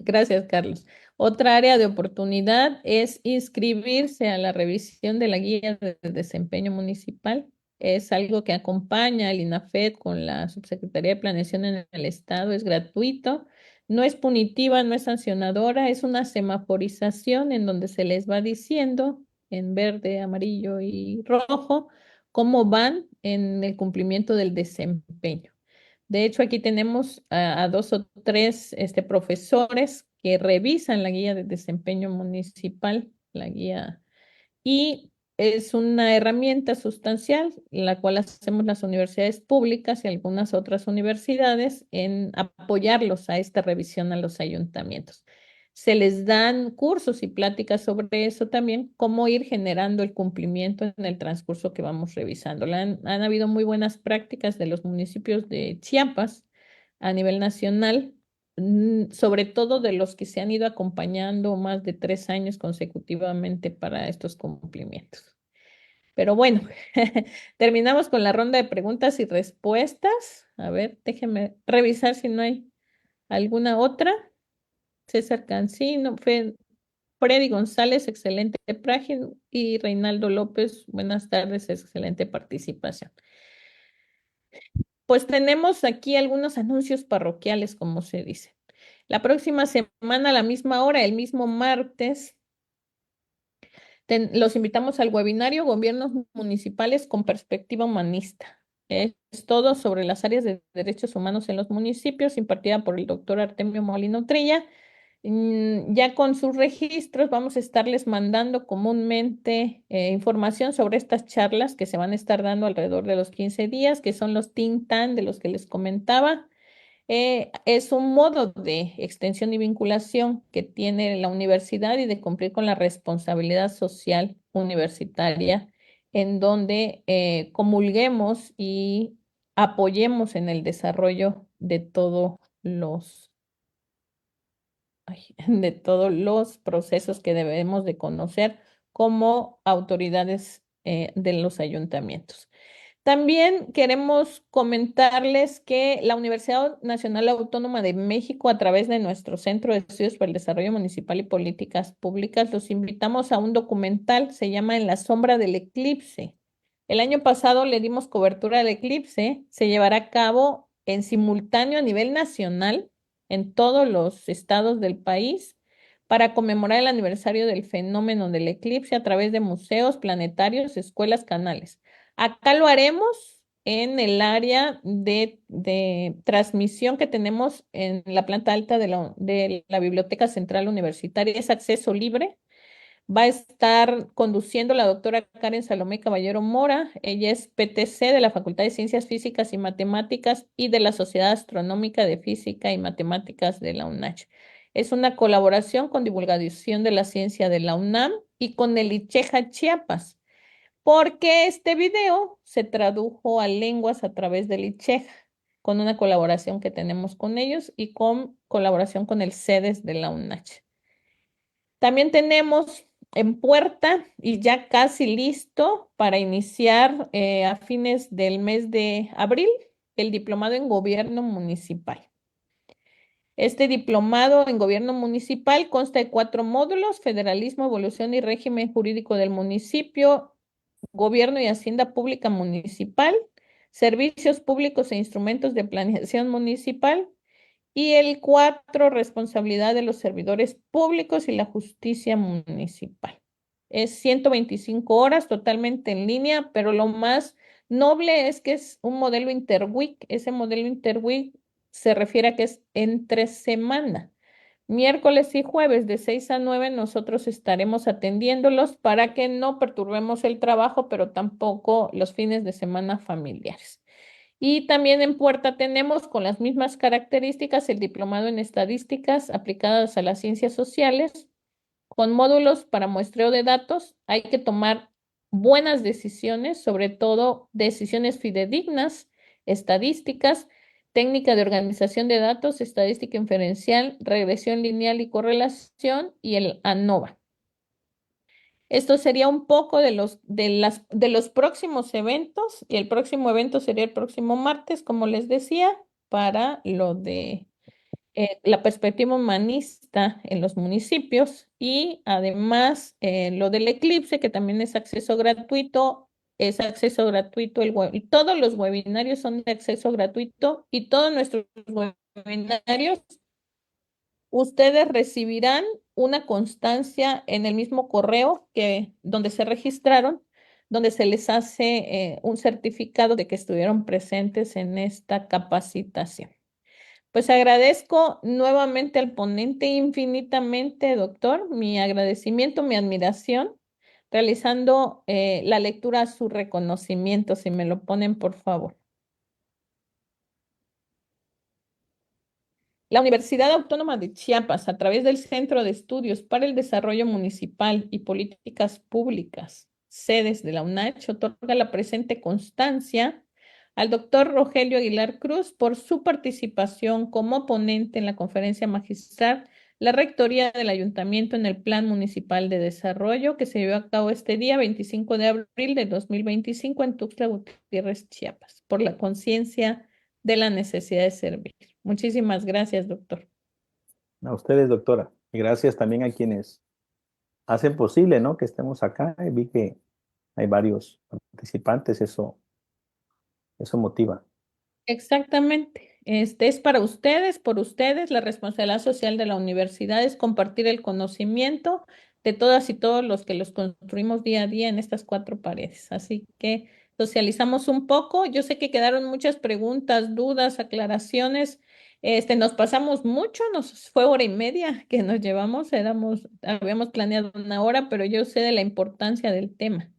Gracias, Carlos. Otra área de oportunidad es inscribirse a la revisión de la guía de desempeño municipal. Es algo que acompaña al INAFED con la Subsecretaría de Planeación en el Estado. Es gratuito, no es punitiva, no es sancionadora, es una semaforización en donde se les va diciendo en verde, amarillo y rojo cómo van en el cumplimiento del desempeño. De hecho, aquí tenemos a dos o tres profesores que revisan la guía de desempeño municipal, la guía, y es una herramienta sustancial, la cual hacemos las universidades públicas y algunas otras universidades en apoyarlos a esta revisión a los ayuntamientos. Se les dan cursos y pláticas sobre eso también, cómo ir generando el cumplimiento en el transcurso que vamos revisando. Han habido muy buenas prácticas de los municipios de Chiapas a nivel nacional, sobre todo de los que se han ido acompañando más de 3 años consecutivamente para estos cumplimientos. Pero bueno, terminamos con la ronda de preguntas y respuestas. A ver, déjenme revisar si no hay alguna otra. César Cancino, Freddy González, excelente prágina, y Reinaldo López, buenas tardes, excelente participación. Pues tenemos aquí algunos anuncios parroquiales, como se dice. La próxima semana, a la misma hora, el mismo martes, los invitamos al webinario Gobiernos Municipales con Perspectiva Humanista. Es todo sobre las áreas de derechos humanos en los municipios, impartida por el doctor Artemio Molino Trilla. Ya con sus registros vamos a estarles mandando comúnmente información sobre estas charlas que se van a estar dando alrededor de los 15 días, que son los Think Tan de los que les comentaba. Es un modo de extensión y vinculación que tiene la universidad y de cumplir con la responsabilidad social universitaria, en donde comulguemos y apoyemos en el desarrollo de de todos los procesos que debemos de conocer como autoridades de los ayuntamientos. También queremos comentarles que la Universidad Nacional Autónoma de México, a través de nuestro Centro de Estudios para el Desarrollo Municipal y Políticas Públicas, los invitamos a un documental, se llama En la sombra del eclipse. El año pasado le dimos cobertura al eclipse, se llevará a cabo en simultáneo a nivel nacional en todos los estados del país para conmemorar el aniversario del fenómeno del eclipse a través de museos, planetarios, escuelas, canales. Acá lo haremos en el área de transmisión que tenemos en la planta alta de la Biblioteca Central Universitaria. Es acceso libre. Va a estar conduciendo la doctora Karen Salomé Caballero Mora. Ella es PTC de la Facultad de Ciencias Físicas y Matemáticas y de la Sociedad Astronómica de Física y Matemáticas de la UNACH. Es una colaboración con divulgación de la ciencia de la UNAM y con el ICHEJA Chiapas, porque este video se tradujo a lenguas a través del ICHEJA, con una colaboración que tenemos con ellos y con colaboración con el CEDES de la UNACH. También tenemos en puerta y ya casi listo para iniciar a fines del mes de abril el diplomado en gobierno municipal. Este diplomado en gobierno municipal consta de 4 módulos: federalismo, evolución y régimen jurídico del municipio, gobierno y hacienda pública municipal, servicios públicos e instrumentos de planeación municipal, y el 4, responsabilidad de los servidores públicos y la justicia municipal. Es 125 horas totalmente en línea, pero lo más noble es que es un modelo interweek. Ese modelo interweek se refiere a que es entre semana. Miércoles y jueves de 6 a 9 nosotros estaremos atendiéndolos para que no perturbemos el trabajo, pero tampoco los fines de semana familiares. Y también en puerta tenemos, con las mismas características, el diplomado en estadísticas aplicadas a las ciencias sociales, con módulos para muestreo de datos. Hay que tomar buenas decisiones, sobre todo decisiones fidedignas, estadísticas, técnica de organización de datos, estadística inferencial, regresión lineal y correlación, y el ANOVA. Esto sería un poco de los próximos eventos, y el próximo evento sería el próximo martes, como les decía, para lo de la perspectiva humanista en los municipios, y además lo del eclipse, que también es acceso gratuito. Es acceso gratuito, todos los webinarios son de acceso gratuito, y todos nuestros webinarios ustedes recibirán una constancia en el mismo correo donde se registraron, donde se les hace un certificado de que estuvieron presentes en esta capacitación. Pues agradezco nuevamente al ponente infinitamente, doctor, mi agradecimiento, mi admiración, realizando la lectura a su reconocimiento, si me lo ponen, por favor. La Universidad Autónoma de Chiapas, a través del Centro de Estudios para el Desarrollo Municipal y Políticas Públicas, sedes de la UNACH, otorga la presente constancia al doctor Rogelio Aguilar Cruz por su participación como ponente en la conferencia magistral La Rectoría del Ayuntamiento en el Plan Municipal de Desarrollo, que se llevó a cabo este día 25 de abril de 2025 en Tuxtla Gutiérrez, Chiapas, por la conciencia de la necesidad de servir. Muchísimas gracias, doctor. A ustedes, doctora. Y gracias también a quienes hacen posible, ¿no?, que estemos acá. Y vi que hay varios participantes, eso motiva. Exactamente. Este es para ustedes, por ustedes. La responsabilidad social de la universidad es compartir el conocimiento de todas y todos los que los construimos día a día en estas 4 paredes. Así que socializamos un poco. Yo sé que quedaron muchas preguntas, dudas, aclaraciones. Nos pasamos mucho, nos fue 1 hora y media que nos llevamos. Habíamos planeado 1 hora, pero yo sé de la importancia del tema.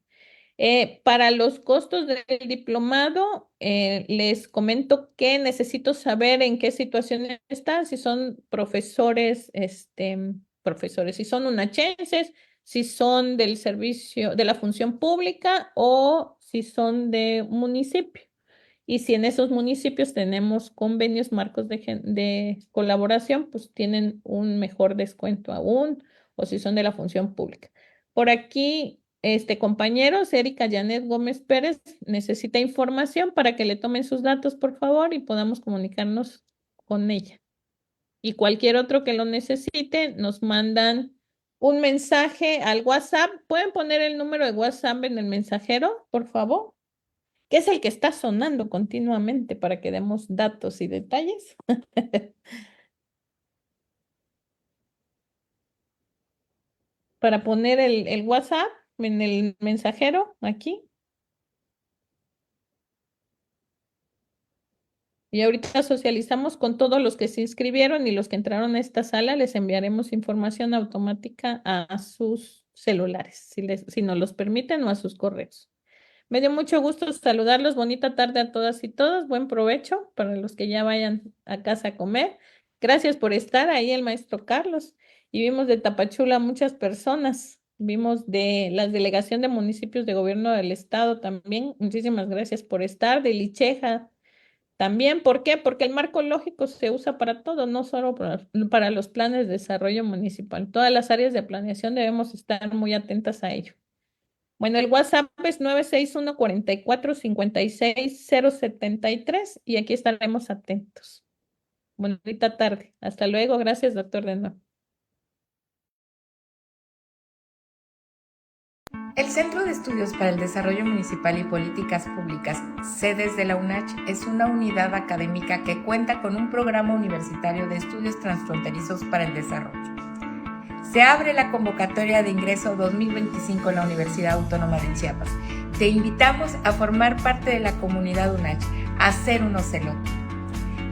Para los costos del diplomado, les comento que necesito saber en qué situación están, si son profesores, si son unachenses, si son del servicio, de la función pública, o si son de municipio. Y si en esos municipios tenemos convenios marcos de colaboración, pues tienen un mejor descuento aún, o si son de la función pública. Por aquí compañeros, Erika Janet Gómez Pérez necesita información para que le tomen sus datos, por favor, y podamos comunicarnos con ella. Y cualquier otro que lo necesite, nos mandan un mensaje al WhatsApp. ¿Pueden poner el número de WhatsApp en el mensajero, por favor? Que es el que está sonando continuamente para que demos datos y detalles. Para poner el WhatsApp en el mensajero aquí. Y ahorita socializamos con todos los que se inscribieron y los que entraron a esta sala, les enviaremos información automática a sus celulares, si nos los permiten, o a sus correos. Me dio mucho gusto saludarlos. Bonita tarde a todas y todos. Buen provecho para los que ya vayan a casa a comer. Gracias por estar ahí, el maestro Carlos. Y vimos de Tapachula muchas personas. Vimos de la delegación de municipios de gobierno del estado también. Muchísimas gracias por estar. De Licheja también. ¿Por qué? Porque el marco lógico se usa para todo, no solo para los planes de desarrollo municipal. Todas las áreas de planeación debemos estar muy atentas a ello. Bueno, el WhatsApp es 961-44-56-073 y aquí estaremos atentos. Bonita tarde. Hasta luego. Gracias, doctor de nuevo. El Centro de Estudios para el Desarrollo Municipal y Políticas Públicas, sedes de la UNACH, es una unidad académica que cuenta con un programa universitario de estudios transfronterizos para el desarrollo. Se abre la convocatoria de ingreso 2025 en la Universidad Autónoma de Chiapas. Te invitamos a formar parte de la comunidad UNACH, a ser un ocelote.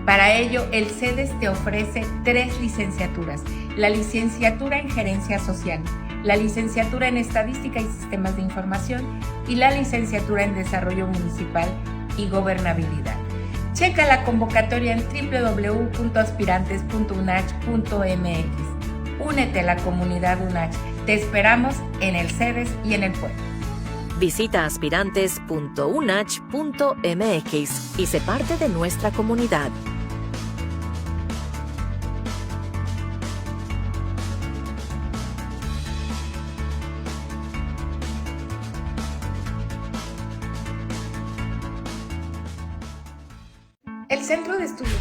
Para ello, el CEDES te ofrece 3 licenciaturas: la licenciatura en Gerencia Social, la licenciatura en Estadística y Sistemas de Información y la licenciatura en Desarrollo Municipal y Gobernabilidad. Checa la convocatoria en www.aspirantes.unach.mx. Únete a la comunidad UNACH. Te esperamos en el CEDES y en el pueblo. Visita aspirantes.unach.mx y sé parte de nuestra comunidad. El Centro de Estudios.